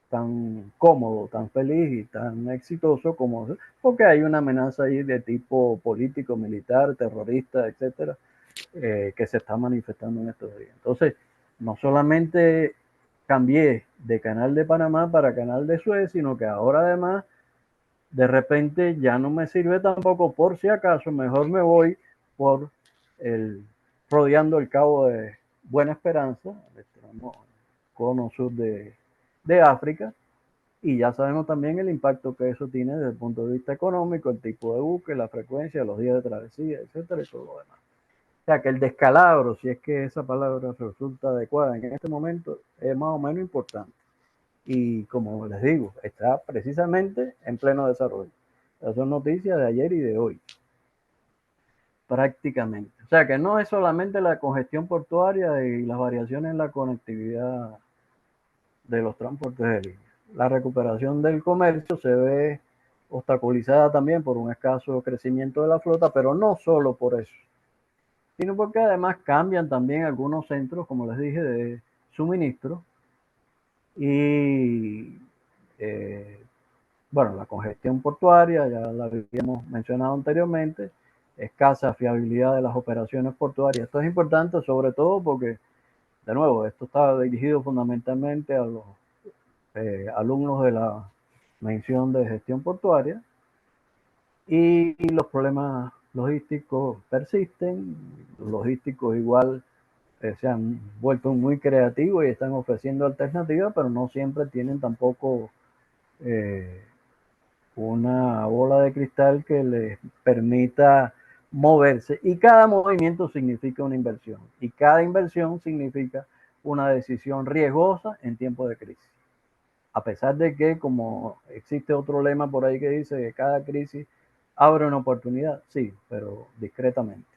tan cómodo, tan feliz y tan exitoso como porque hay una amenaza ahí de tipo político, militar, terrorista, etcétera, que se está manifestando en estos días. Entonces, no solamente cambié de Canal de Panamá para Canal de Suez, sino que ahora además de repente ya no me sirve tampoco, por si acaso, mejor me voy por rodeando el cabo de Buena Esperanza, el extremo cono sur de África, y ya sabemos también el impacto que eso tiene desde el punto de vista económico, el tipo de buque, la frecuencia, los días de travesía, etcétera, y todo lo demás. O sea que el descalabro, si es que esa palabra resulta adecuada en este momento, es más o menos importante. Y como les digo, está precisamente en pleno desarrollo. Esas son noticias de ayer y de hoy, prácticamente. O sea que no es solamente la congestión portuaria y las variaciones en la conectividad de los transportes de línea. La recuperación del comercio se ve obstaculizada también por un escaso crecimiento de la flota, pero no solo por eso, sino porque además cambian también algunos centros, como les dije, de suministro y bueno, la congestión portuaria, ya la habíamos mencionado anteriormente, escasa fiabilidad de las operaciones portuarias. Esto es importante sobre todo porque, de nuevo, esto está dirigido fundamentalmente a los alumnos de la mención de gestión portuaria y los problemas logísticos persisten. Los logísticos igual se han vuelto muy creativos y están ofreciendo alternativas, pero no siempre tienen tampoco una bola de cristal que les permita moverse, y cada movimiento significa una inversión y cada inversión significa una decisión riesgosa en tiempo de crisis. A pesar de que, como existe otro lema por ahí que dice que cada crisis abre una oportunidad, sí, pero discretamente.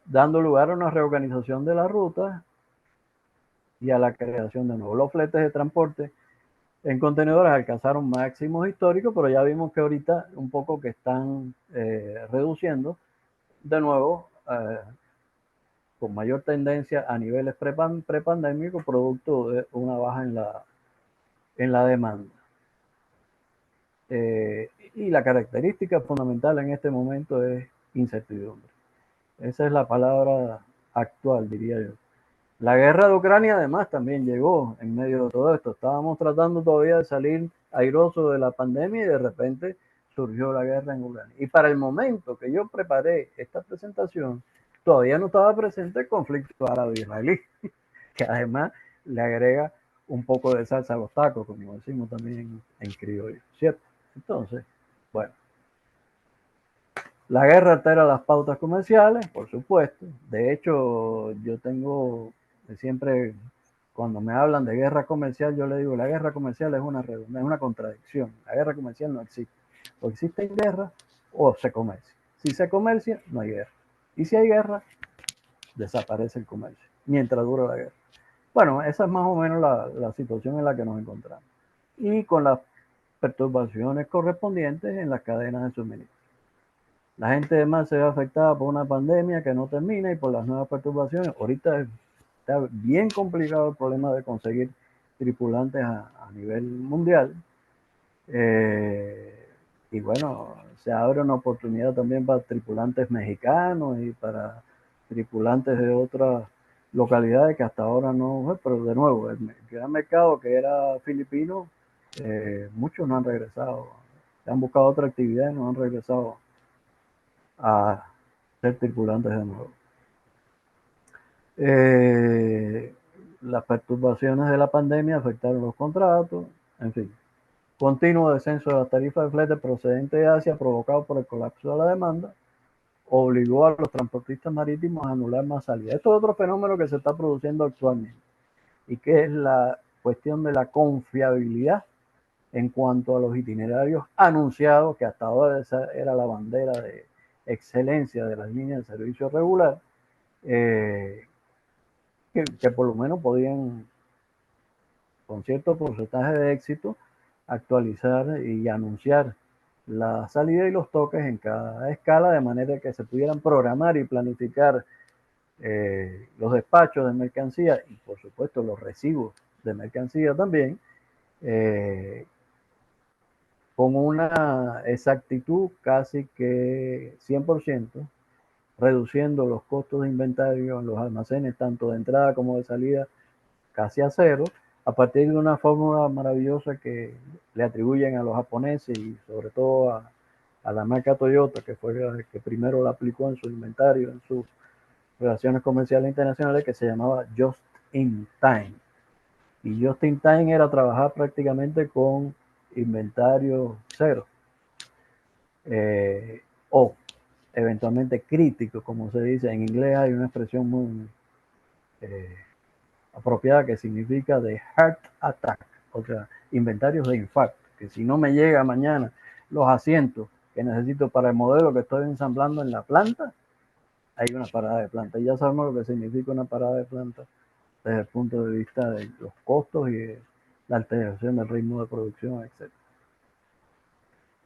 Dando lugar a una reorganización de la ruta y a la creación de nuevos. Los fletes de transporte en contenedores alcanzaron máximos históricos, pero ya vimos que ahorita un poco que están reduciendo de nuevo con mayor tendencia a niveles prepandémicos, producto de una baja en la demanda. Y la característica fundamental en este momento es incertidumbre. Esa es la palabra actual, diría yo. La guerra de Ucrania además también llegó en medio de todo esto. Estábamos tratando todavía de salir airoso de la pandemia y de repente surgió la guerra en Ucrania. Y para el momento que yo preparé esta presentación, todavía no estaba presente el conflicto árabe-israelí, que además le agrega un poco de salsa a los tacos, como decimos también en criollo, ¿cierto? Entonces, bueno, la guerra altera las pautas comerciales, por supuesto. De hecho, yo tengo siempre, cuando me hablan de guerra comercial, yo le digo, la guerra comercial es una contradicción. La guerra comercial no existe. O existe guerra o se comercia. Si se comercia, no hay guerra. Y si hay guerra, desaparece el comercio, mientras dura la guerra. Bueno, esa es más o menos la situación en la que nos encontramos. Y con las perturbaciones correspondientes en las cadenas de suministro. La gente además se ve afectada por una pandemia que no termina y por las nuevas perturbaciones. Ahorita está bien complicado el problema de conseguir tripulantes a nivel mundial. Y bueno, se abre una oportunidad también para tripulantes mexicanos y para tripulantes de otras localidades que hasta ahora no, pero de nuevo, el gran mercado que era filipino, muchos no han regresado, han buscado otra actividad y no han regresado a ser tripulantes de nuevo. Las perturbaciones de la pandemia afectaron los contratos, en fin. Continuo descenso de las tarifas de flete procedente de Asia provocado por el colapso de la demanda obligó a los transportistas marítimos a anular más salidas. Esto es otro fenómeno que se está produciendo actualmente y que es la cuestión de la confiabilidad en cuanto a los itinerarios anunciados, que hasta ahora esa era la bandera de excelencia de las líneas de servicio regular, que por lo menos podían, con cierto porcentaje de éxito, actualizar y anunciar la salida y los toques en cada escala, de manera que se pudieran programar y planificar los despachos de mercancía y por supuesto los recibos de mercancía también, con una exactitud casi que 100%, reduciendo los costos de inventario en los almacenes, tanto de entrada como de salida, casi a cero, a partir de una fórmula maravillosa que le atribuyen a los japoneses y sobre todo a la marca Toyota, que fue la que primero la aplicó en su inventario, en sus relaciones comerciales internacionales, que se llamaba Just in Time. Y Just in Time era trabajar prácticamente con inventario cero, o eventualmente crítico, como se dice. En inglés hay una expresión muy apropiada que significa de heart attack, o sea, inventarios de infarto, que si no me llega mañana los asientos que necesito para el modelo que estoy ensamblando en la planta, hay una parada de planta. Y ya sabemos lo que significa una parada de planta desde el punto de vista de los costos y de la alteración del ritmo de producción, etc.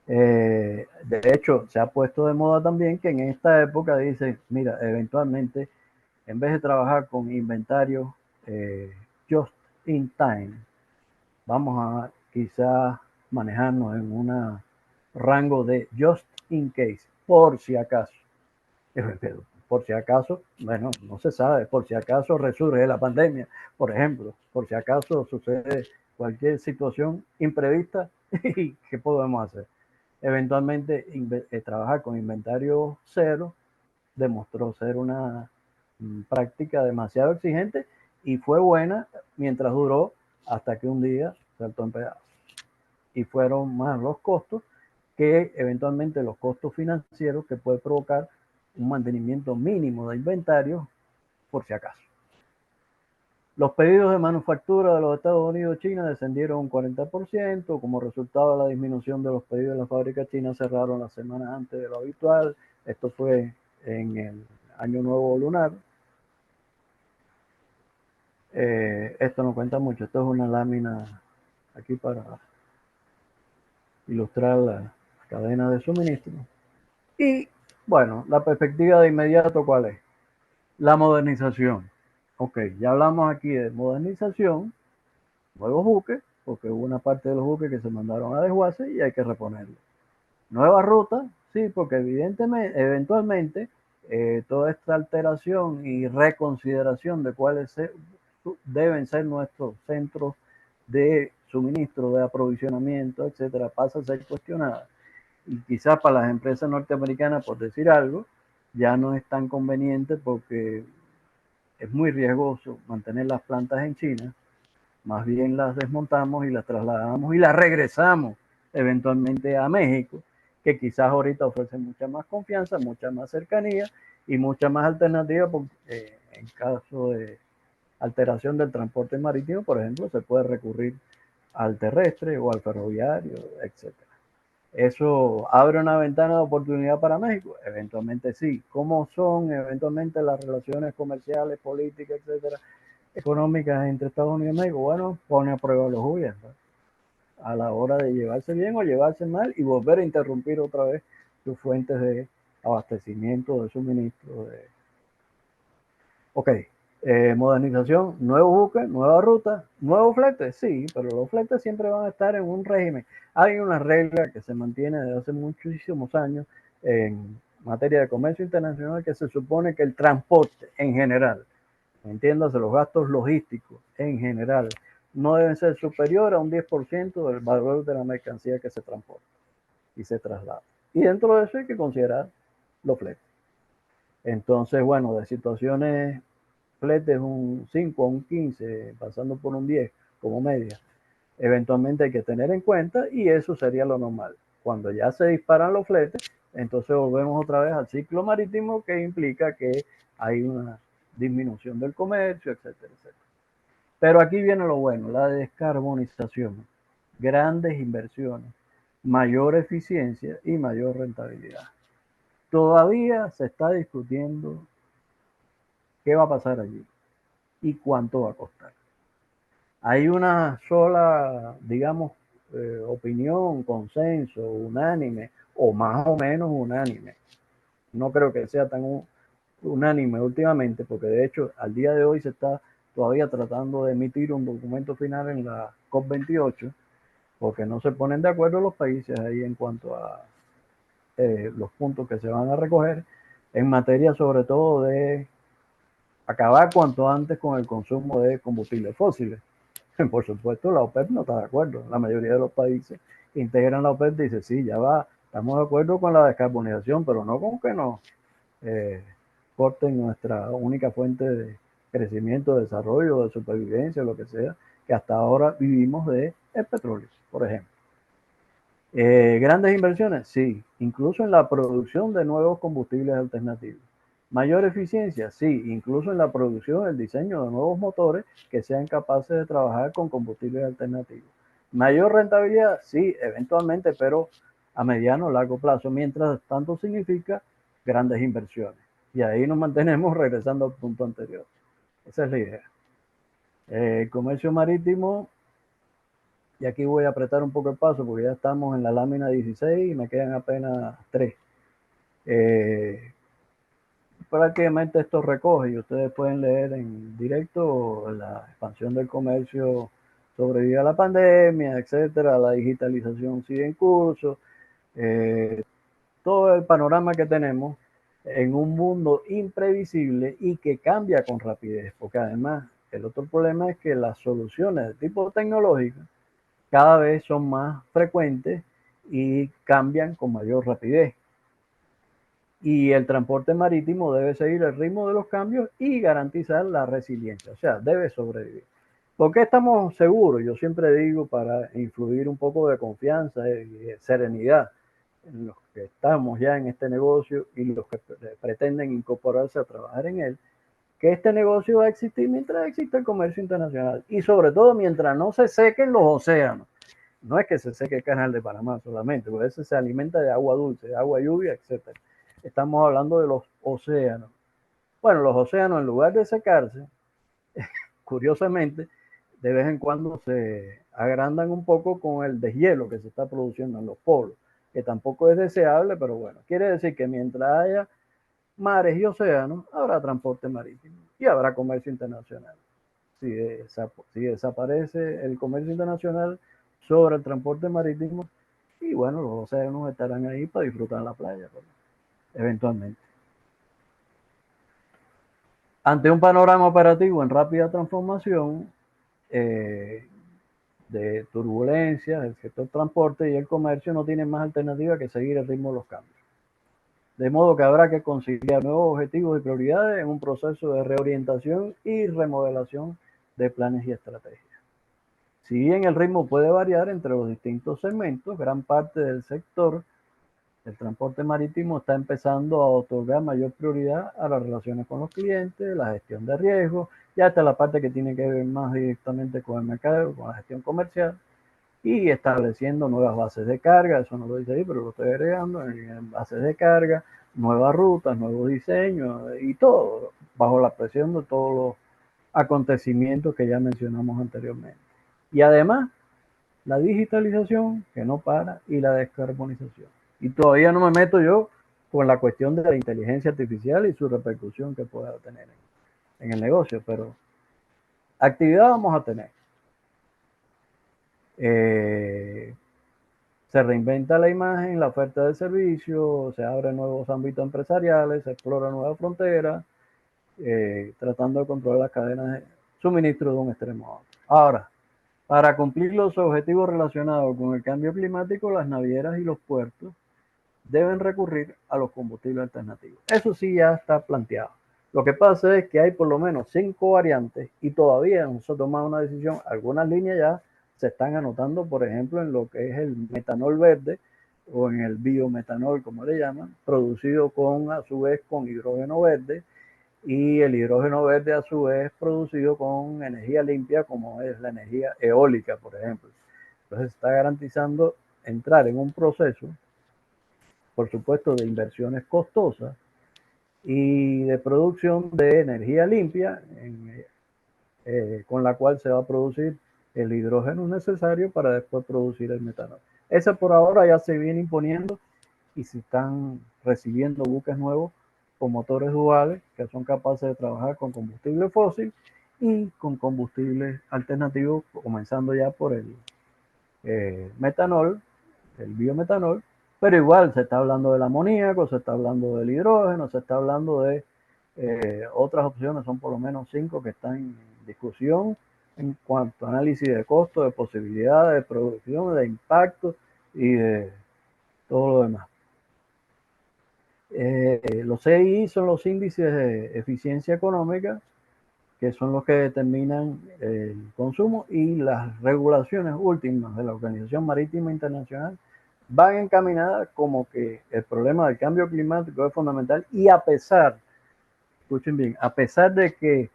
De hecho, se ha puesto de moda también que en esta época dice, mira, eventualmente, en vez de trabajar con inventario just in time, vamos a quizás manejarnos en un rango de just in case, por si acaso. Por si acaso, bueno, no se sabe, por si acaso resurge la pandemia, por ejemplo, por si acaso sucede cualquier situación imprevista, ¿qué podemos hacer? Eventualmente, trabajar con inventario cero demostró ser una práctica demasiado exigente y fue buena mientras duró, hasta que un día saltó en pedazos. Y fueron más los costos que eventualmente los costos financieros que puede provocar un mantenimiento mínimo de inventario por si acaso. Los pedidos de manufactura de los Estados Unidos y China descendieron un 40%. Como resultado de la disminución de los pedidos de las fábricas chinas, cerraron las semanas antes de lo habitual. Esto fue en el Año Nuevo Lunar. Esto no cuenta mucho. Esto es una lámina aquí para ilustrar la cadena de suministro. Y bueno, la perspectiva de inmediato, ¿cuál es? La modernización. Ok, ya hablamos aquí de modernización, nuevos buques, porque hubo una parte de los buques que se mandaron a desguace y hay que reponerlos. Nuevas rutas, sí, porque evidentemente, eventualmente, toda esta alteración y reconsideración de cuáles deben ser nuestros centros de suministro, de aprovisionamiento, etcétera, pasa a ser cuestionada. Y quizás para las empresas norteamericanas, por decir algo, ya no es tan conveniente porque es muy riesgoso mantener las plantas en China. Más bien las desmontamos y las trasladamos y las regresamos eventualmente a México, que quizás ahorita ofrece mucha más confianza, mucha más cercanía y mucha más alternativa. En caso de alteración del transporte marítimo, por ejemplo, se puede recurrir al terrestre o al ferroviario, etcétera. ¿Eso abre una ventana de oportunidad para México? Eventualmente sí. ¿Cómo son eventualmente las relaciones comerciales, políticas, etcétera, económicas entre Estados Unidos y México? Bueno, pone a prueba los gobiernos a la hora de llevarse bien o llevarse mal y volver a interrumpir otra vez sus fuentes de abastecimiento, de suministro. Ok, modernización, nuevo buque, nueva ruta, nuevos fletes, sí, pero los fletes siempre van a estar en un régimen. Hay una regla que se mantiene desde hace muchísimos años en materia de comercio internacional, que se supone que el transporte en general, entiéndase, los gastos logísticos en general, no deben ser superior a un 10% del valor de la mercancía que se transporta y se traslada. Y dentro de eso hay que considerar los fletes. Entonces, bueno, de situaciones fletes un 5 a un 15, pasando por un 10 como media, eventualmente hay que tener en cuenta, y eso sería lo normal. Cuando ya se disparan los fletes, entonces volvemos otra vez al ciclo marítimo, que implica que hay una disminución del comercio, etcétera, etcétera. Pero aquí viene lo bueno, la descarbonización, grandes inversiones, mayor eficiencia y mayor rentabilidad. Todavía se está discutiendo qué va a pasar allí y cuánto va a costar. Hay una sola, digamos, opinión, consenso, unánime, o más o menos unánime. No creo que sea tan unánime últimamente, porque de hecho al día de hoy se está todavía tratando de emitir un documento final en la COP28, porque no se ponen de acuerdo los países ahí en cuanto a los puntos que se van a recoger, en materia sobre todo de acabar cuanto antes con el consumo de combustibles fósiles. Por supuesto, la OPEP no está de acuerdo. La mayoría de los países que integran la OPEP dice, sí, ya va, estamos de acuerdo con la descarbonización, pero no con que nos eh, corten nuestra única fuente de crecimiento, de desarrollo, de supervivencia, lo que sea, que hasta ahora vivimos de el petróleo, por ejemplo. Grandes inversiones, sí, incluso en la producción de nuevos combustibles alternativos. Mayor eficiencia, sí, incluso en la producción, el diseño de nuevos motores que sean capaces de trabajar con combustibles alternativos. Mayor rentabilidad, sí, eventualmente, pero a mediano o largo plazo, mientras tanto significa grandes inversiones. Y ahí nos mantenemos regresando al punto anterior. Esa es la idea. El comercio marítimo, y aquí voy a apretar un poco el paso porque ya estamos en la lámina 16 y me quedan apenas 3. Prácticamente esto recoge y ustedes pueden leer en directo la expansión del comercio sobrevive a la pandemia, etcétera, la digitalización sigue en curso, todo el panorama que tenemos en un mundo imprevisible y que cambia con rapidez, porque además el otro problema es que las soluciones de tipo tecnológico cada vez son más frecuentes y cambian con mayor rapidez. Y el transporte marítimo debe seguir el ritmo de los cambios y garantizar la resiliencia, o sea, debe sobrevivir. ¿Por qué estamos seguros? Yo siempre digo, para influir un poco de confianza y serenidad en los que estamos ya en este negocio y los que pretenden incorporarse a trabajar en él, que este negocio va a existir mientras exista el comercio internacional y sobre todo mientras no se sequen los océanos. No es que se seque el canal de Panamá solamente, porque ese se alimenta de agua dulce, de agua lluvia, etcétera. Estamos hablando de los océanos. Bueno, los océanos en lugar de secarse, curiosamente, de vez en cuando se agrandan un poco con el deshielo que se está produciendo en los polos, que tampoco es deseable, pero bueno, quiere decir que mientras haya mares y océanos, habrá transporte marítimo y habrá comercio internacional. Si desaparece el comercio internacional sobre el transporte marítimo, y bueno, los océanos estarán ahí para disfrutar la playa, pues, eventualmente. Ante un panorama operativo en rápida transformación, de turbulencias, el sector transporte y el comercio no tienen más alternativa que seguir el ritmo de los cambios. De modo que habrá que conciliar nuevos objetivos y prioridades en un proceso de reorientación y remodelación de planes y estrategias. Si bien el ritmo puede variar entre los distintos segmentos, gran parte del sector del transporte marítimo está empezando a otorgar mayor prioridad a las relaciones con los clientes, la gestión de riesgos y hasta la parte que tiene que ver más directamente con el mercado, con la gestión comercial y estableciendo nuevas bases de carga, eso no lo dice ahí, pero lo estoy agregando, en bases de carga, nuevas rutas, nuevos diseños y todo bajo la presión de todos los acontecimientos que ya mencionamos anteriormente. Y además, la digitalización que no para y la descarbonización. Y todavía no me meto yo con la cuestión de la inteligencia artificial y su repercusión que pueda tener en el negocio, pero actividad vamos a tener. Se reinventa la imagen, la oferta de servicio, se abren nuevos ámbitos empresariales, se explora nuevas fronteras, tratando de controlar las cadenas de suministro de un extremo a otro. Ahora, para cumplir los objetivos relacionados con el cambio climático, las navieras y los puertos deben recurrir a los combustibles alternativos. Eso sí ya está planteado. Lo que pasa es que hay por lo menos 5 variantes y todavía no se ha tomado una decisión. Algunas líneas ya se están anotando, por ejemplo, en lo que es el metanol verde o en el biometanol, como le llaman, producido a su vez con hidrógeno verde, y el hidrógeno verde a su vez producido con energía limpia como es la energía eólica, por ejemplo. Entonces está garantizando entrar en un proceso, por supuesto, de inversiones costosas y de producción de energía limpia con la cual se va a producir el hidrógeno necesario para después producir el metanol. Esa por ahora ya se viene imponiendo y se están recibiendo buques nuevos con motores duales que son capaces de trabajar con combustible fósil y con combustibles alternativos, comenzando ya por el metanol, el biometanol, pero igual se está hablando del amoníaco, se está hablando del hidrógeno, se está hablando de otras opciones, son por lo menos 5 que están en discusión en cuanto a análisis de costo, de posibilidades, de producción, de impacto y de todo lo demás. Los CI son los índices de eficiencia económica, que son los que determinan el consumo, y las regulaciones últimas de la Organización Marítima Internacional van encaminadas como que el problema del cambio climático es fundamental, y a pesar, escuchen bien, a pesar de que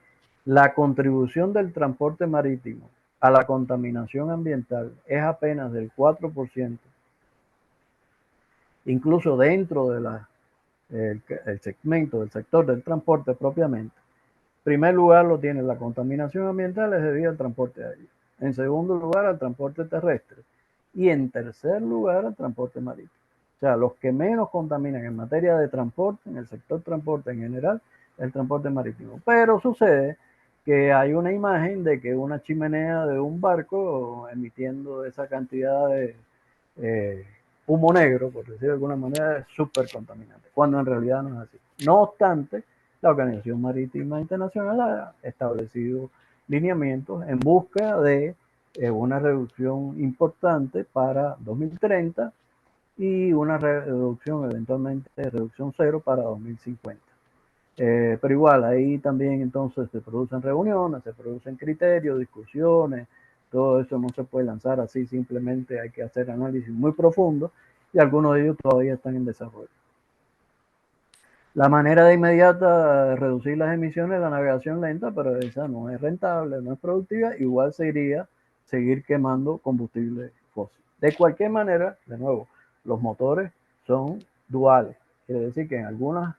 la contribución del transporte marítimo a la contaminación ambiental es apenas del 4%, incluso dentro de el segmento del sector del transporte propiamente, en primer lugar lo tiene la contaminación ambiental es debido al transporte aéreo. En segundo lugar, al transporte terrestre. Y en tercer lugar, al transporte marítimo. O sea, los que menos contaminan en materia de transporte, en el sector transporte en general, el transporte marítimo. Pero sucede que hay una imagen de que una chimenea de un barco emitiendo esa cantidad de humo negro, por decirlo de alguna manera, es súper contaminante, cuando en realidad no es así. No obstante, la Organización Marítima Internacional ha establecido lineamientos en busca de una reducción importante para 2030 y una reducción, eventualmente, reducción cero para 2050. Pero igual, ahí también entonces se producen reuniones, se producen criterios, discusiones, todo eso no se puede lanzar así, simplemente hay que hacer análisis muy profundo y algunos de ellos todavía están en desarrollo. La manera de inmediata reducir las emisiones es la navegación lenta, pero esa no es rentable, no es productiva, igual sería seguir quemando combustible fósil. De cualquier manera, de nuevo, los motores son duales, quiere decir que en algunas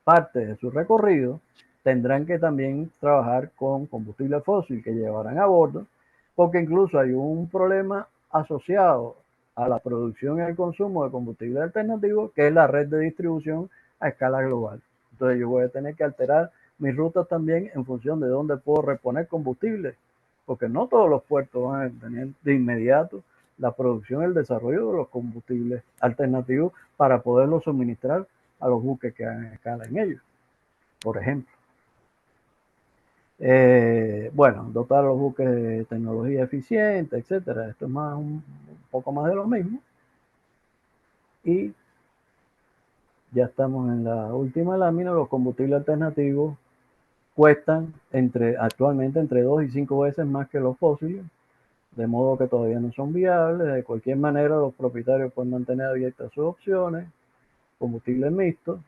partes de su recorrido tendrán que también trabajar con combustible fósil que llevarán a bordo, porque incluso hay un problema asociado a la producción y el consumo de combustible alternativo, que es la red de distribución a escala global. Entonces yo voy a tener que alterar mis rutas también en función de dónde puedo reponer combustible, porque no todos los puertos van a tener de inmediato la producción y el desarrollo de los combustibles alternativos para poderlos suministrar a los buques que hagan escala en ellos, por ejemplo. Bueno, dotar a los buques de tecnología eficiente, etcétera. Esto es más un poco más de lo mismo. Y ya estamos en la última lámina. Los combustibles alternativos cuestan actualmente entre 2 y 5 veces más que los fósiles, de modo que todavía no son viables. De cualquier manera, los propietarios pueden mantener abiertas sus opciones. Combustibles mixtos,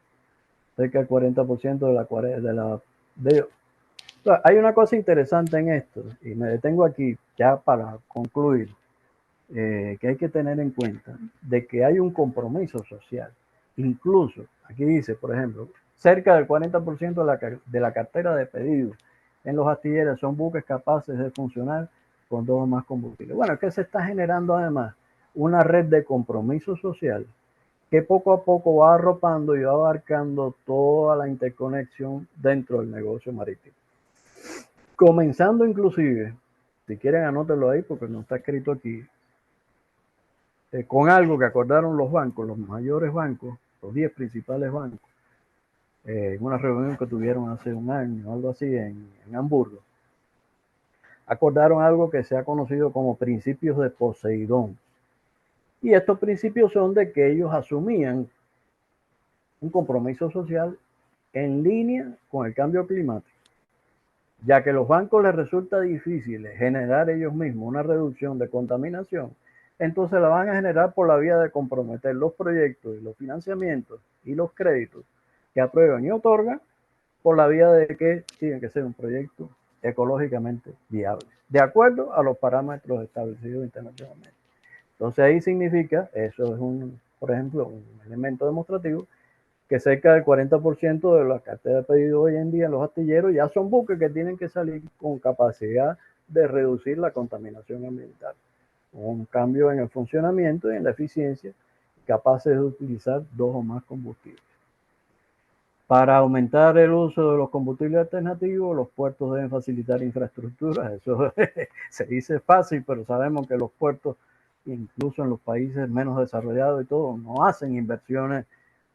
cerca del 40% hay una cosa interesante en esto, y me detengo aquí ya para concluir, que hay que tener en cuenta, de que hay un compromiso social. Incluso, aquí dice, por ejemplo, cerca del 40% de la cartera de pedidos en los astilleros son buques capaces de funcionar con 2 o más combustibles. Bueno, es que se está generando además una red de compromiso social que poco a poco va arropando y va abarcando toda la interconexión dentro del negocio marítimo. Comenzando inclusive, si quieren anótenlo ahí porque no está escrito aquí, con algo que acordaron los bancos, los mayores bancos, los 10 principales bancos, en una reunión que tuvieron hace un año, algo así, en Hamburgo. Acordaron algo que se ha conocido como principios de Poseidón. Y estos principios son de que ellos asumían un compromiso social en línea con el cambio climático, ya que a los bancos les resulta difícil generar ellos mismos una reducción de contaminación, entonces la van a generar por la vía de comprometer los proyectos y los financiamientos y los créditos que aprueban y otorgan por la vía de que tienen que ser un proyecto ecológicamente viable, de acuerdo a los parámetros establecidos internacionalmente. Entonces ahí significa, eso es por ejemplo, un elemento demostrativo, que cerca del 40% de la cartera de pedidos hoy en día en los astilleros ya son buques que tienen que salir con capacidad de reducir la contaminación ambiental, un cambio en el funcionamiento y en la eficiencia, capaces de utilizar 2 o más combustibles. Para aumentar el uso de los combustibles alternativos, los puertos deben facilitar infraestructuras. Eso se dice fácil, pero sabemos que los puertos, incluso en los países menos desarrollados y todo, no hacen inversiones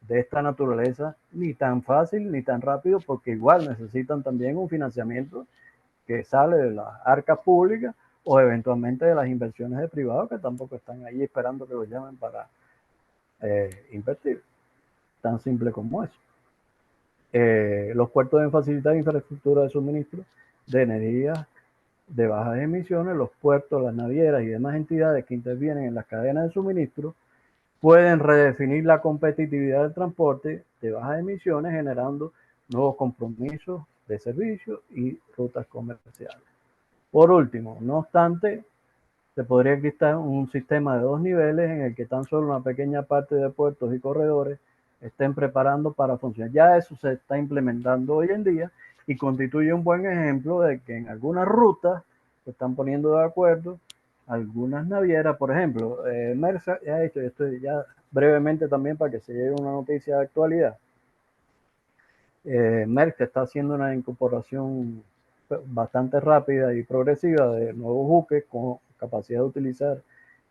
de esta naturaleza ni tan fácil ni tan rápido, porque igual necesitan también un financiamiento que sale de las arcas públicas o eventualmente de las inversiones de privados que tampoco están ahí esperando que los llamen para invertir. Tan simple como eso. Los puertos deben facilitar infraestructura de suministro de energía de bajas emisiones. Los puertos, las navieras y demás entidades que intervienen en las cadenas de suministro pueden redefinir la competitividad del transporte de bajas emisiones, generando nuevos compromisos de servicios y rutas comerciales. Por último, no obstante, se podría crear un sistema de 2 niveles en el que tan solo una pequeña parte de puertos y corredores estén preparando para funcionar. Ya eso se está implementando hoy en día y constituye un buen ejemplo de que en algunas rutas se están poniendo de acuerdo algunas navieras, por ejemplo, Mersa ha hecho esto ya brevemente también para que se lleve una noticia de actualidad. Merck está haciendo una incorporación bastante rápida y progresiva de nuevos buques con capacidad de utilizar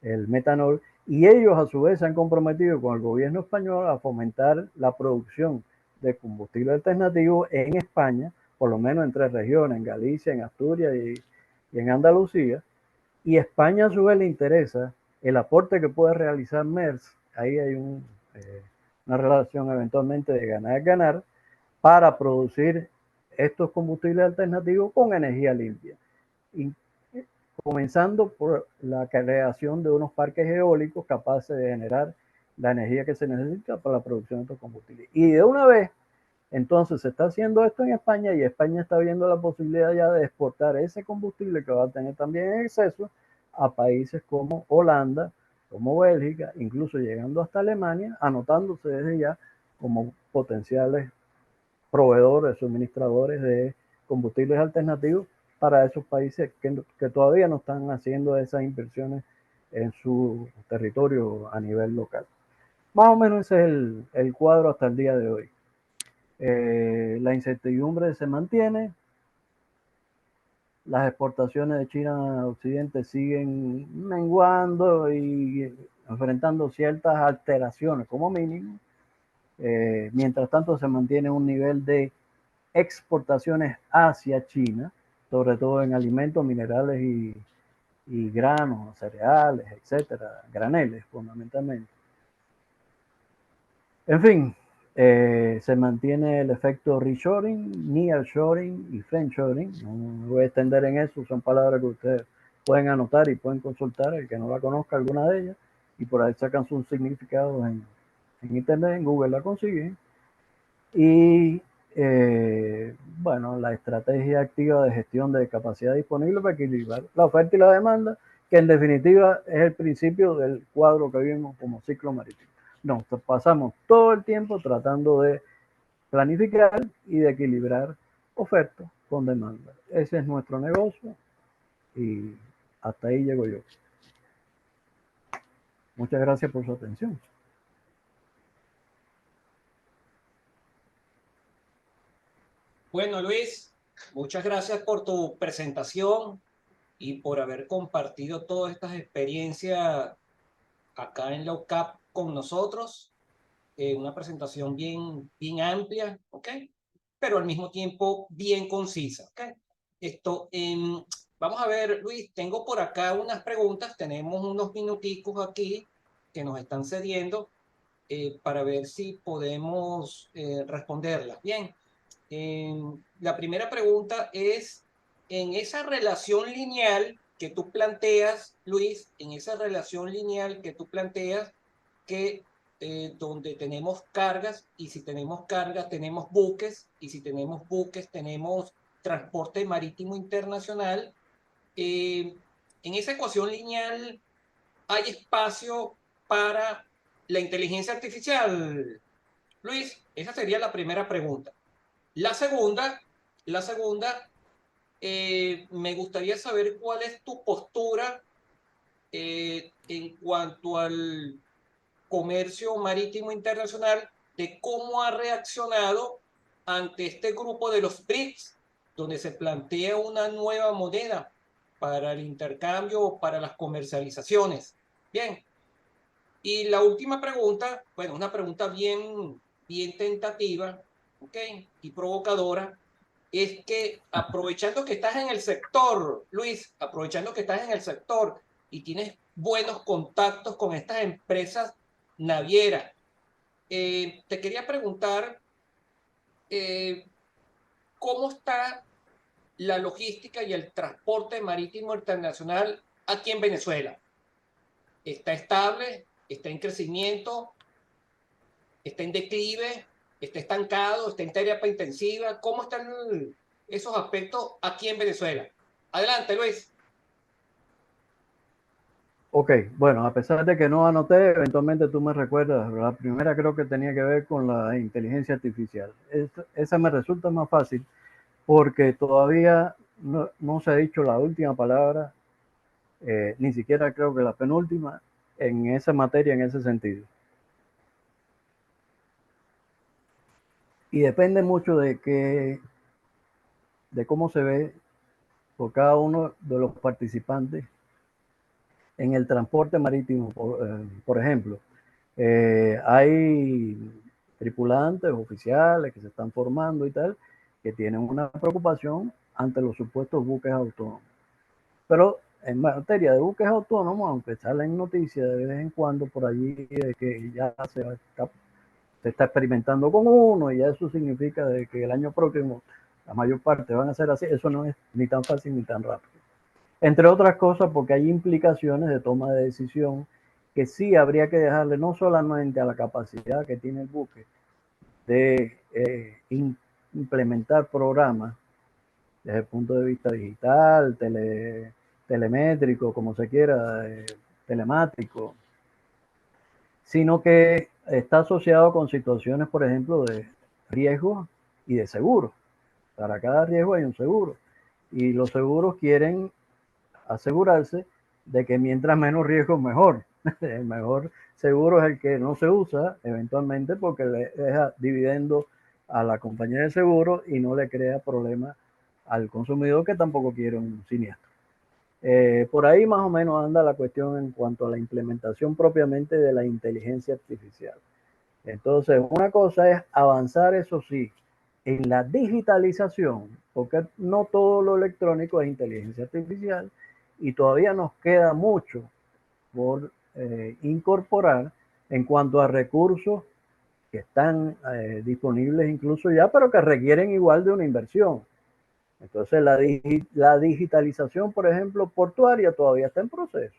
el metanol, y ellos a su vez se han comprometido con el gobierno español a fomentar la producción de combustible alternativo en España, por lo menos en 3 regiones, en Galicia, en Asturias y en Andalucía, y España a su vez le interesa el aporte que puede realizar Merck. Ahí hay una relación eventualmente de ganar-ganar para producir estos combustibles alternativos con energía limpia. Y comenzando por la creación de unos parques eólicos capaces de generar la energía que se necesita para la producción de estos combustibles. Y de una vez, entonces se está haciendo esto en España y España está viendo la posibilidad ya de exportar ese combustible que va a tener también en exceso a países como Holanda, como Bélgica, incluso llegando hasta Alemania, anotándose desde ya como potenciales proveedores, suministradores de combustibles alternativos para esos países que todavía no están haciendo esas inversiones en su territorio a nivel local. Más o menos ese es el cuadro hasta el día de hoy. La incertidumbre se mantiene, las exportaciones de China a Occidente siguen menguando y enfrentando ciertas alteraciones como mínimo. Mientras tanto se mantiene un nivel de exportaciones hacia China, sobre todo en alimentos, minerales y granos, cereales, etcétera, graneles fundamentalmente. En fin, se mantiene el efecto reshoring, nearshoring y friendshoring. No me voy a extender en eso, son palabras que ustedes pueden anotar y pueden consultar, el que no la conozca alguna de ellas, y por ahí sacan sus significados en internet, en Google la consiguen. Y bueno, la estrategia activa de gestión de capacidad disponible para equilibrar la oferta y la demanda, que en definitiva es el principio del cuadro que vimos como ciclo marítimo. Nos pasamos todo el tiempo tratando de planificar y de equilibrar oferta con demanda. Ese es nuestro negocio y hasta ahí llego yo. Muchas gracias por su atención. Bueno, Luis, muchas gracias por tu presentación y por haber compartido todas estas experiencias acá en la UCAP con nosotros. Una presentación bien amplia, ¿ok? Pero al mismo tiempo bien concisa, ¿ok? Esto, vamos a ver, Luis, tengo por acá unas preguntas, tenemos unos minuticos aquí que nos están cediendo para ver si podemos responderlas. Bien, la primera pregunta es, en esa relación lineal que tú planteas, Luis, en esa relación lineal que tú planteas, que donde tenemos cargas, y si tenemos cargas tenemos buques, y si tenemos buques tenemos transporte marítimo internacional, en esa ecuación lineal hay espacio para la inteligencia artificial. Luis, esa sería la primera pregunta. La segunda, la segunda, me gustaría saber cuál es tu postura en cuanto al comercio marítimo internacional, de cómo ha reaccionado ante este grupo de los BRICS, donde se plantea una nueva moneda para el intercambio o para las comercializaciones. Bien, y la última pregunta, bueno, una pregunta bien tentativa, ¿ok? Y provocadora. es que aprovechando que estás en el sector, Luis, aprovechando que estás en el sector y tienes buenos contactos con estas empresas navieras, te quería preguntar eh, cómo está la logística y el transporte marítimo internacional aquí en Venezuela. ¿Está estable? ¿Está en crecimiento? ¿Está en declive? ¿Está estancado? ¿Está en terapia intensiva? ¿Cómo están esos aspectos aquí en Venezuela? Adelante, Luis. Ok, bueno, a pesar de que no anoté, eventualmente tú me recuerdas, la primera creo que tenía que ver con la inteligencia artificial. Esa me resulta más fácil porque todavía no se ha dicho la última palabra, ni siquiera creo que la penúltima, en esa materia, en ese sentido. Y depende mucho de cómo se ve por cada uno de los participantes en el transporte marítimo. Por ejemplo, hay tripulantes, oficiales que se están formando y tal, que tienen una preocupación ante los supuestos buques autónomos. Pero en materia de buques autónomos, aunque salen noticias de vez en cuando por allí de que ya se está experimentando con uno y ya eso significa de que el año próximo la mayor parte van a ser así, eso no es ni tan fácil ni tan rápido. Entre otras cosas porque hay implicaciones de toma de decisión que sí habría que dejarle no solamente a la capacidad que tiene el buque de implementar programas desde el punto de vista digital, telemétrico, como se quiera, telemático, sino que está asociado con situaciones, por ejemplo, de riesgo y de seguro. Para cada riesgo hay un seguro. Y los seguros quieren asegurarse de que mientras menos riesgo, mejor. El mejor seguro es el que no se usa eventualmente porque le deja dividendo a la compañía de seguro y no le crea problemas al consumidor que tampoco quiere un siniestro. Por ahí más o menos anda la cuestión en cuanto a la implementación propiamente de la inteligencia artificial. Entonces, una cosa es avanzar, eso sí, en la digitalización, porque no todo lo electrónico es inteligencia artificial y todavía nos queda mucho por incorporar en cuanto a recursos que están disponibles incluso ya, pero que requieren igual de una inversión. Entonces la digitalización, por ejemplo, portuaria todavía está en proceso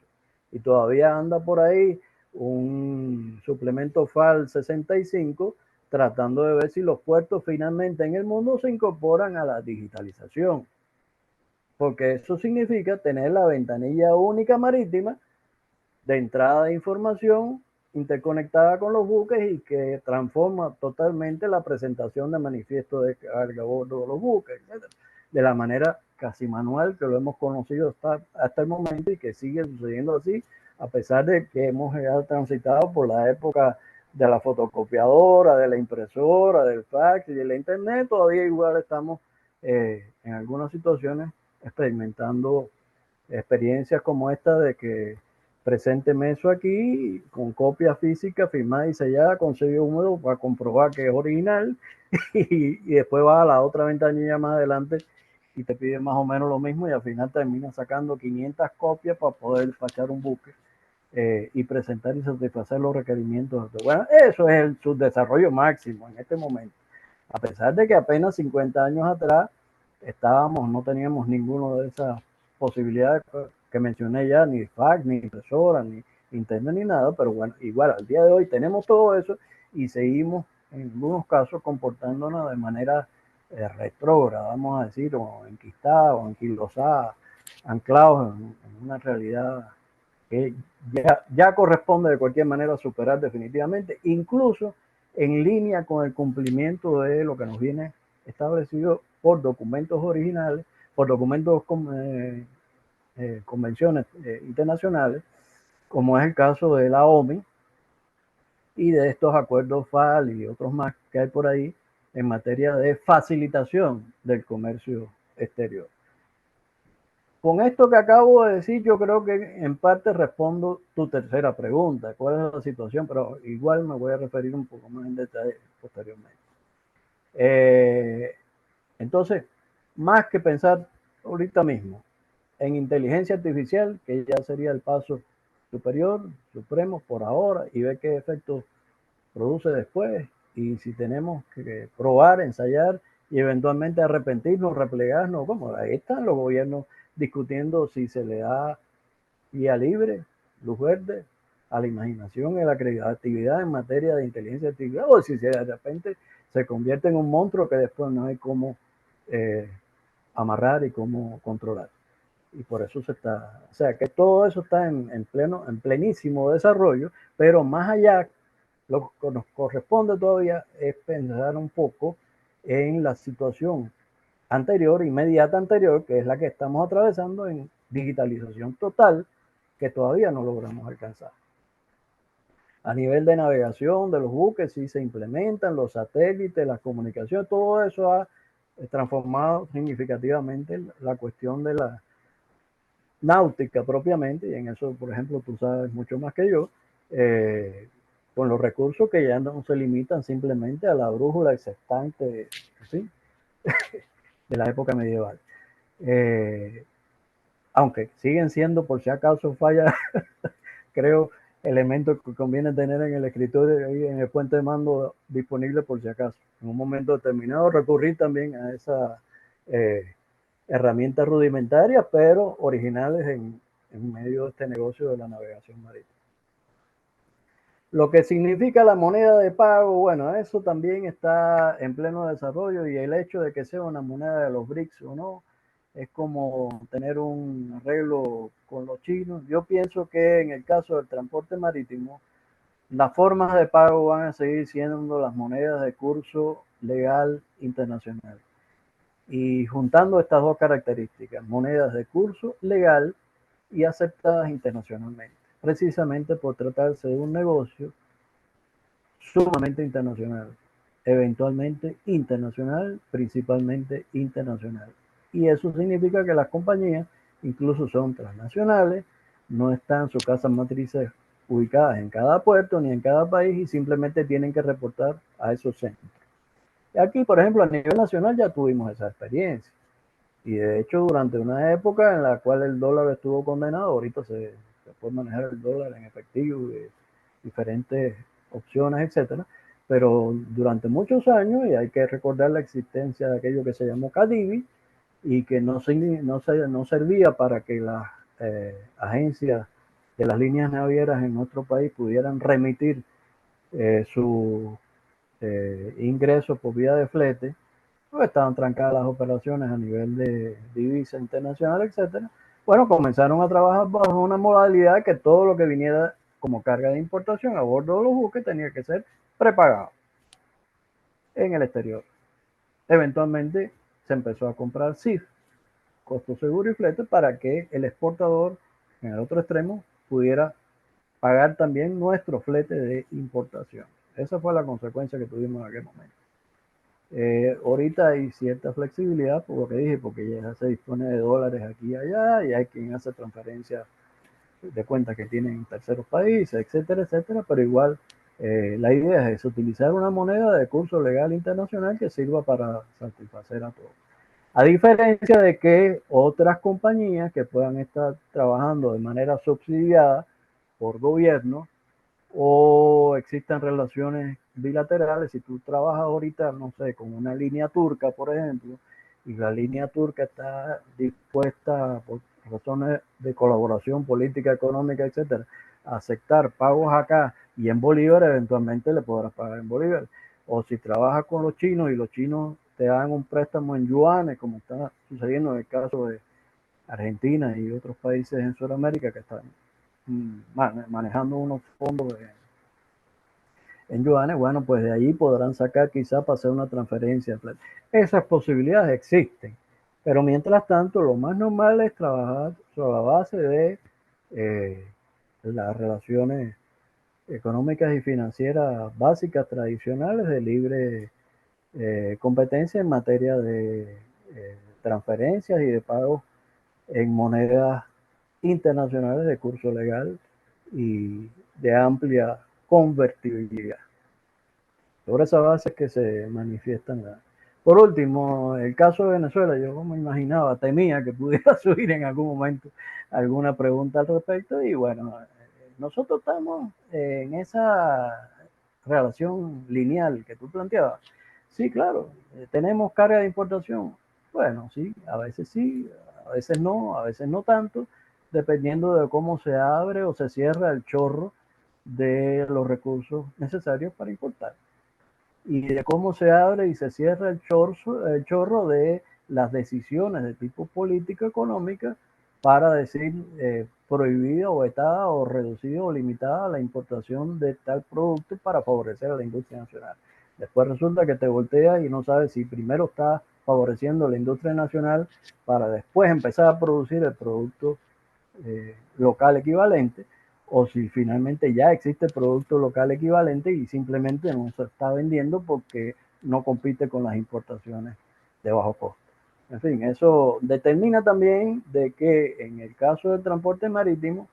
y todavía anda por ahí un suplemento FAL 65 tratando de ver si los puertos finalmente en el mundo se incorporan a la digitalización, porque eso significa tener la ventanilla única marítima de entrada de información interconectada con los buques y que transforma totalmente la presentación de manifiesto de carga a bordo de los buques, etc. De la manera casi manual que lo hemos conocido hasta el momento y que sigue sucediendo así, a pesar de que hemos ya transitado por la época de la fotocopiadora, de la impresora, del fax y de la internet, todavía igual estamos en algunas situaciones experimentando experiencias como esta de que presénteme eso aquí con copia física firmada y sellada con sello húmedo para comprobar que es original y después vas a la otra ventanilla más adelante y te pide más o menos lo mismo y al final terminas sacando 500 copias para poder despachar un buque y presentar y satisfacer los requerimientos. Bueno, eso es el subdesarrollo máximo en este momento. A pesar de que apenas 50 años atrás no teníamos ninguno de esas posibilidades que mencioné ya, ni fax, ni impresora, ni internet, ni nada, pero bueno, igual al día de hoy tenemos todo eso y seguimos en algunos casos comportándonos de manera retrógrada, vamos a decir, o enquistada, o anquilosada, anclados en una realidad que ya corresponde de cualquier manera superar definitivamente, incluso en línea con el cumplimiento de lo que nos viene establecido por documentos originales, por documentos convenciones internacionales, como es el caso de la OMI y de estos acuerdos FAL y otros más que hay por ahí en materia de facilitación del comercio exterior. Con esto que acabo de decir, yo creo que en parte respondo tu tercera pregunta, cuál es la situación, pero igual me voy a referir un poco más en detalle posteriormente. Entonces, más que pensar ahorita mismo en inteligencia artificial, que ya sería el paso superior, supremo por ahora, y ver qué efectos produce después, y si tenemos que probar, ensayar y eventualmente arrepentirnos, replegarnos, como ahí están los gobiernos discutiendo si se le da vía libre, luz verde a la imaginación y a la creatividad en materia de inteligencia artificial, o si de repente se convierte en un monstruo que después no hay cómo eh, amarrar y cómo controlar. Y por eso se está, o sea, que todo eso está en plenísimo desarrollo, pero más allá, lo que nos corresponde todavía es pensar un poco en la situación anterior, inmediata anterior, que es la que estamos atravesando en digitalización total, que todavía no logramos alcanzar. A nivel de navegación de los buques, sí se implementan los satélites, las comunicaciones, todo eso ha transformado significativamente la cuestión de la náutica propiamente, y en eso, por ejemplo, tú sabes mucho más que yo, con los recursos que ya no se limitan simplemente a la brújula sextante, ¿sí? De la época medieval. Eh, Aunque siguen siendo, por si acaso falla, creo, elementos que conviene tener en el escritorio y en el puente de mando disponible por si acaso. En un momento determinado recurrir también a esa herramientas rudimentarias, pero originales en medio de este negocio de la navegación marítima. Lo que significa la moneda de pago, bueno, eso también está en pleno desarrollo, y el hecho de que sea una moneda de los BRICS o no, es como tener un arreglo con los chinos. Yo pienso que en el caso del transporte marítimo, las formas de pago van a seguir siendo las monedas de curso legal internacional. Y juntando estas dos características, monedas de curso legal y aceptadas internacionalmente, precisamente por tratarse de un negocio sumamente internacional, eventualmente internacional, principalmente internacional. Y eso significa que las compañías incluso son transnacionales, no están sus casas matrices ubicadas en cada puerto ni en cada país, y simplemente tienen que reportar a esos centros. Aquí, por ejemplo, a nivel nacional ya tuvimos esa experiencia. Y de hecho, durante una época en la cual el dólar estuvo condenado, ahorita se puede manejar el dólar en efectivo, de diferentes opciones, etcétera. Pero durante muchos años, y hay que recordar la existencia de aquello que se llamó CADIVI, y que no servía para que las agencias de las líneas navieras en nuestro país pudieran remitir su ingresos por vía de flete, pues estaban trancadas las operaciones a nivel de divisa internacional, etcétera. Bueno, comenzaron a trabajar bajo una modalidad que todo lo que viniera como carga de importación a bordo de los buques tenía que ser prepagado en el exterior. Eventualmente se empezó a comprar CIF, costo seguro y flete, para que el exportador en el otro extremo pudiera pagar también nuestro flete de importación. Esa fue la consecuencia que tuvimos en aquel momento. Ahorita hay cierta flexibilidad, por lo que dije, porque ya se dispone de dólares aquí y allá, y hay quien hace transferencias de cuentas que tienen en terceros países, etcétera, etcétera, pero igual la idea es utilizar una moneda de curso legal internacional que sirva para satisfacer a todos. A diferencia de que otras compañías que puedan estar trabajando de manera subsidiada por gobierno, o existan relaciones bilaterales. Si tú trabajas ahorita, no sé, con una línea turca, por ejemplo, y la línea turca está dispuesta, por razones de colaboración política, económica, etcétera, a aceptar pagos acá y en bolívar, eventualmente le podrás pagar en bolívar. O si trabajas con los chinos y los chinos te dan un préstamo en yuanes, como está sucediendo en el caso de Argentina y otros países en Sudamérica que están manejando unos fondos en yuanes, bueno, pues de ahí podrán sacar quizá para hacer una transferencia. Esas posibilidades existen, pero mientras tanto lo más normal es trabajar sobre la base de eh, las relaciones económicas y financieras básicas tradicionales de libre competencia en materia de transferencias y de pagos en monedas internacionales de curso legal y de amplia convertibilidad. Sobre esa base es que se manifiestan Por último, el caso de Venezuela, yo como imaginaba, temía que pudiera subir en algún momento alguna pregunta al respecto y bueno, nosotros estamos en esa relación lineal que tú planteabas. Sí, claro, tenemos carga de importación. Bueno, sí, a veces no tanto, dependiendo de cómo se abre o se cierra el chorro de los recursos necesarios para importar y de cómo se abre y se cierra el chorro de las decisiones de tipo político-económica para decir prohibida o vetada o reducida o limitada la importación de tal producto para favorecer a la industria nacional. Después resulta que te volteas y no sabes si primero está favoreciendo la industria nacional para después empezar a producir el producto local equivalente o si finalmente ya existe producto local equivalente y simplemente no se está vendiendo porque no compite con las importaciones de bajo costo. En fin, eso determina también de que en el caso del transporte marítimo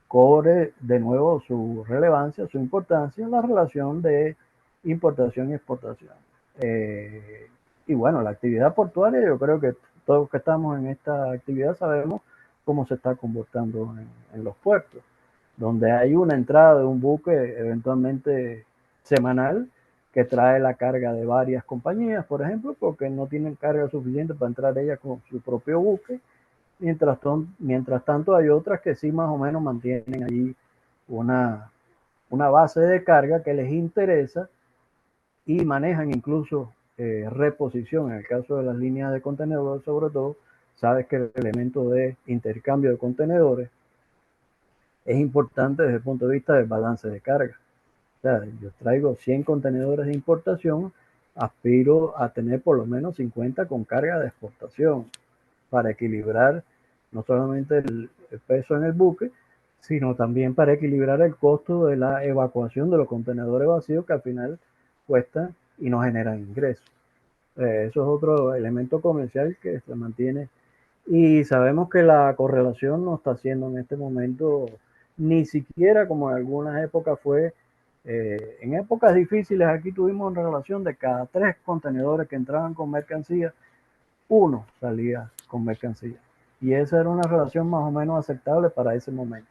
cobre de nuevo su relevancia, su importancia en la relación de importación y exportación. Y bueno, la actividad portuaria, yo creo que todos los que estamos en esta actividad sabemos cómo se está comportando en los puertos, donde hay una entrada de un buque eventualmente semanal que trae la carga de varias compañías, por ejemplo, porque no tienen carga suficiente para entrar ellas con su propio buque. Mientras tanto, hay otras que sí más o menos mantienen allí una, una base de carga que les interesa y manejan incluso reposición. En el caso de las líneas de contenedores, sobre todo, sabes que el elemento de intercambio de contenedores es importante desde el punto de vista del balance de carga. O sea, yo traigo 100 contenedores de importación, aspiro a tener por lo menos 50 con carga de exportación para equilibrar no solamente el peso en el buque, sino también para equilibrar el costo de la evacuación de los contenedores vacíos que al final cuestan y no generan ingresos. Eso es otro elemento comercial que se mantiene y sabemos que la correlación no está siendo en este momento ni siquiera como en algunas épocas fue. En épocas difíciles aquí tuvimos una relación de cada 3 contenedores que entraban con mercancía, uno salía con mercancía. Y esa era una relación más o menos aceptable para ese momento.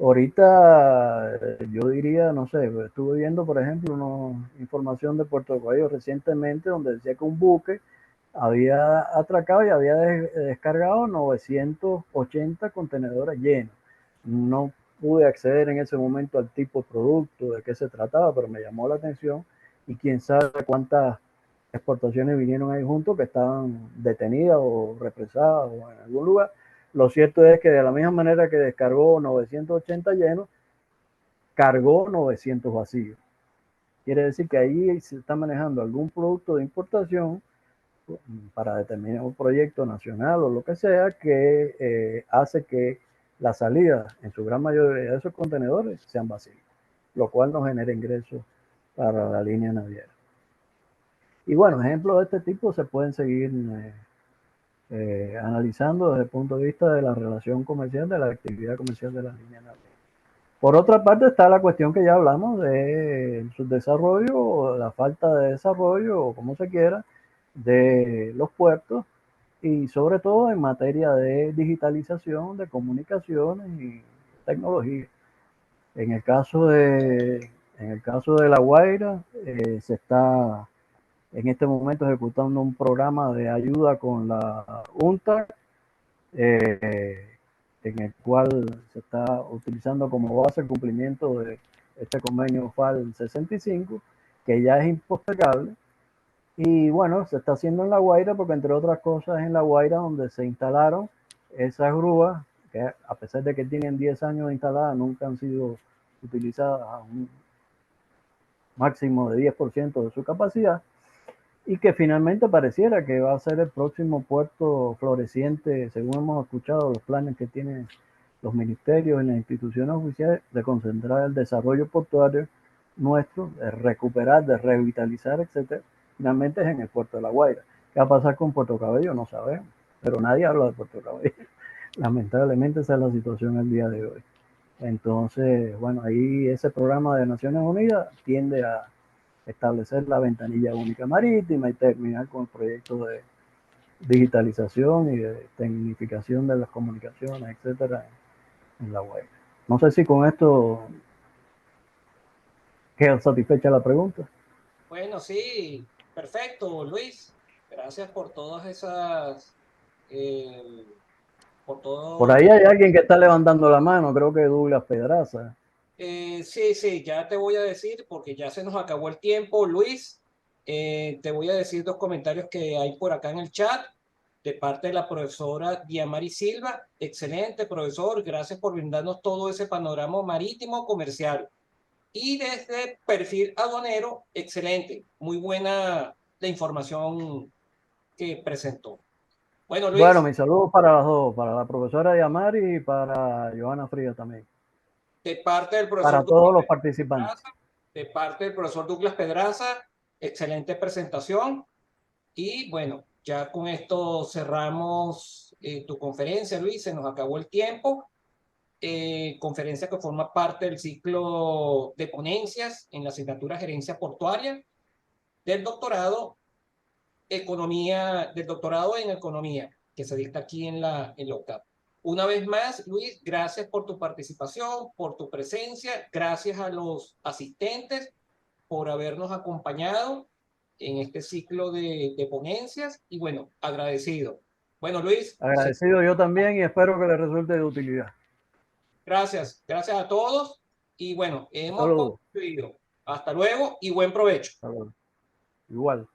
Ahorita yo diría, no sé, estuve viendo, por ejemplo, una información de Puerto Cabello recientemente donde decía que un buque había atracado y había descargado 980 contenedores llenos. No pude acceder en ese momento al tipo de producto, de qué se trataba, pero me llamó la atención y quién sabe cuántas exportaciones vinieron ahí juntos que estaban detenidas o represadas o en algún lugar. Lo cierto es que de la misma manera que descargó 980 llenos, cargó 900 vacíos. Quiere decir que ahí se está manejando algún producto de importación para determinar un proyecto nacional o lo que sea que hace que la salida en su gran mayoría de esos contenedores sean vacíos, lo cual no genera ingresos para la línea naviera. Y bueno, ejemplos de este tipo se pueden seguir analizando desde el punto de vista de la relación comercial, de la actividad comercial de la línea naviera. Por otra parte está la cuestión que ya hablamos de su desarrollo, o la falta de desarrollo, o como se quiera, de los puertos y sobre todo en materia de digitalización, de comunicaciones y tecnología. En el caso de La Guaira, se está en este momento ejecutando un programa de ayuda con la UNTAC, eh, en el cual se está utilizando como base el cumplimiento de este convenio FAL 65, que ya es impostergable. Y bueno, se está haciendo en La Guaira porque entre otras cosas es en La Guaira donde se instalaron esas grúas, que a pesar de que tienen 10 años instaladas, nunca han sido utilizadas a un máximo de 10% de su capacidad y que finalmente pareciera que va a ser el próximo puerto floreciente, según hemos escuchado los planes que tienen los ministerios y las instituciones oficiales de concentrar el desarrollo portuario nuestro, de recuperar, de revitalizar, etcétera. Finalmente es en el puerto de La Guaira. ¿Qué va a pasar con Puerto Cabello? No sabemos, pero nadie habla de Puerto Cabello. Lamentablemente esa es la situación el día de hoy. Entonces, bueno, ahí ese programa de Naciones Unidas tiende establecer la ventanilla única marítima y terminar con el proyecto de digitalización y de tecnificación de las comunicaciones, etcétera, en la web. No sé si con esto queda satisfecha la pregunta. Bueno, sí, perfecto, Luis. Gracias por todas esas, eh, por Por todo. ahí hay alguien que está levantando la mano, creo que Douglas Pedraza. Sí, sí, ya te voy a decir, porque ya se nos acabó el tiempo, Luis. Te voy a decir dos comentarios que hay por acá en el chat de parte de la profesora Diamari Silva. Excelente, profesor. Gracias por brindarnos todo ese panorama marítimo comercial. Y desde perfil aduanero, excelente. Muy buena la información que presentó. Bueno, Bueno, Luis, mis saludos para las dos, para la profesora Yamari y para Johanna Frías también. de parte del profesor Para Douglas todos los participantes. Pedraza, de parte del profesor Douglas Pedraza, excelente presentación. Y bueno, ya con esto cerramos tu conferencia, Luis. Se nos acabó el tiempo. Conferencia que forma parte del ciclo de ponencias en la asignatura Gerencia Portuaria del doctorado del doctorado en Economía, que se dicta aquí en la UCAP. Una vez más, Luis, gracias por tu participación, por tu presencia, gracias a los asistentes por habernos acompañado en este ciclo de ponencias y bueno, agradecido. Bueno, Luis, Agradecido yo también y espero que les resulte de utilidad. gracias, gracias a todos y bueno, hemos Saludos. concluido. Hasta luego y buen provecho. Saludos. Igual.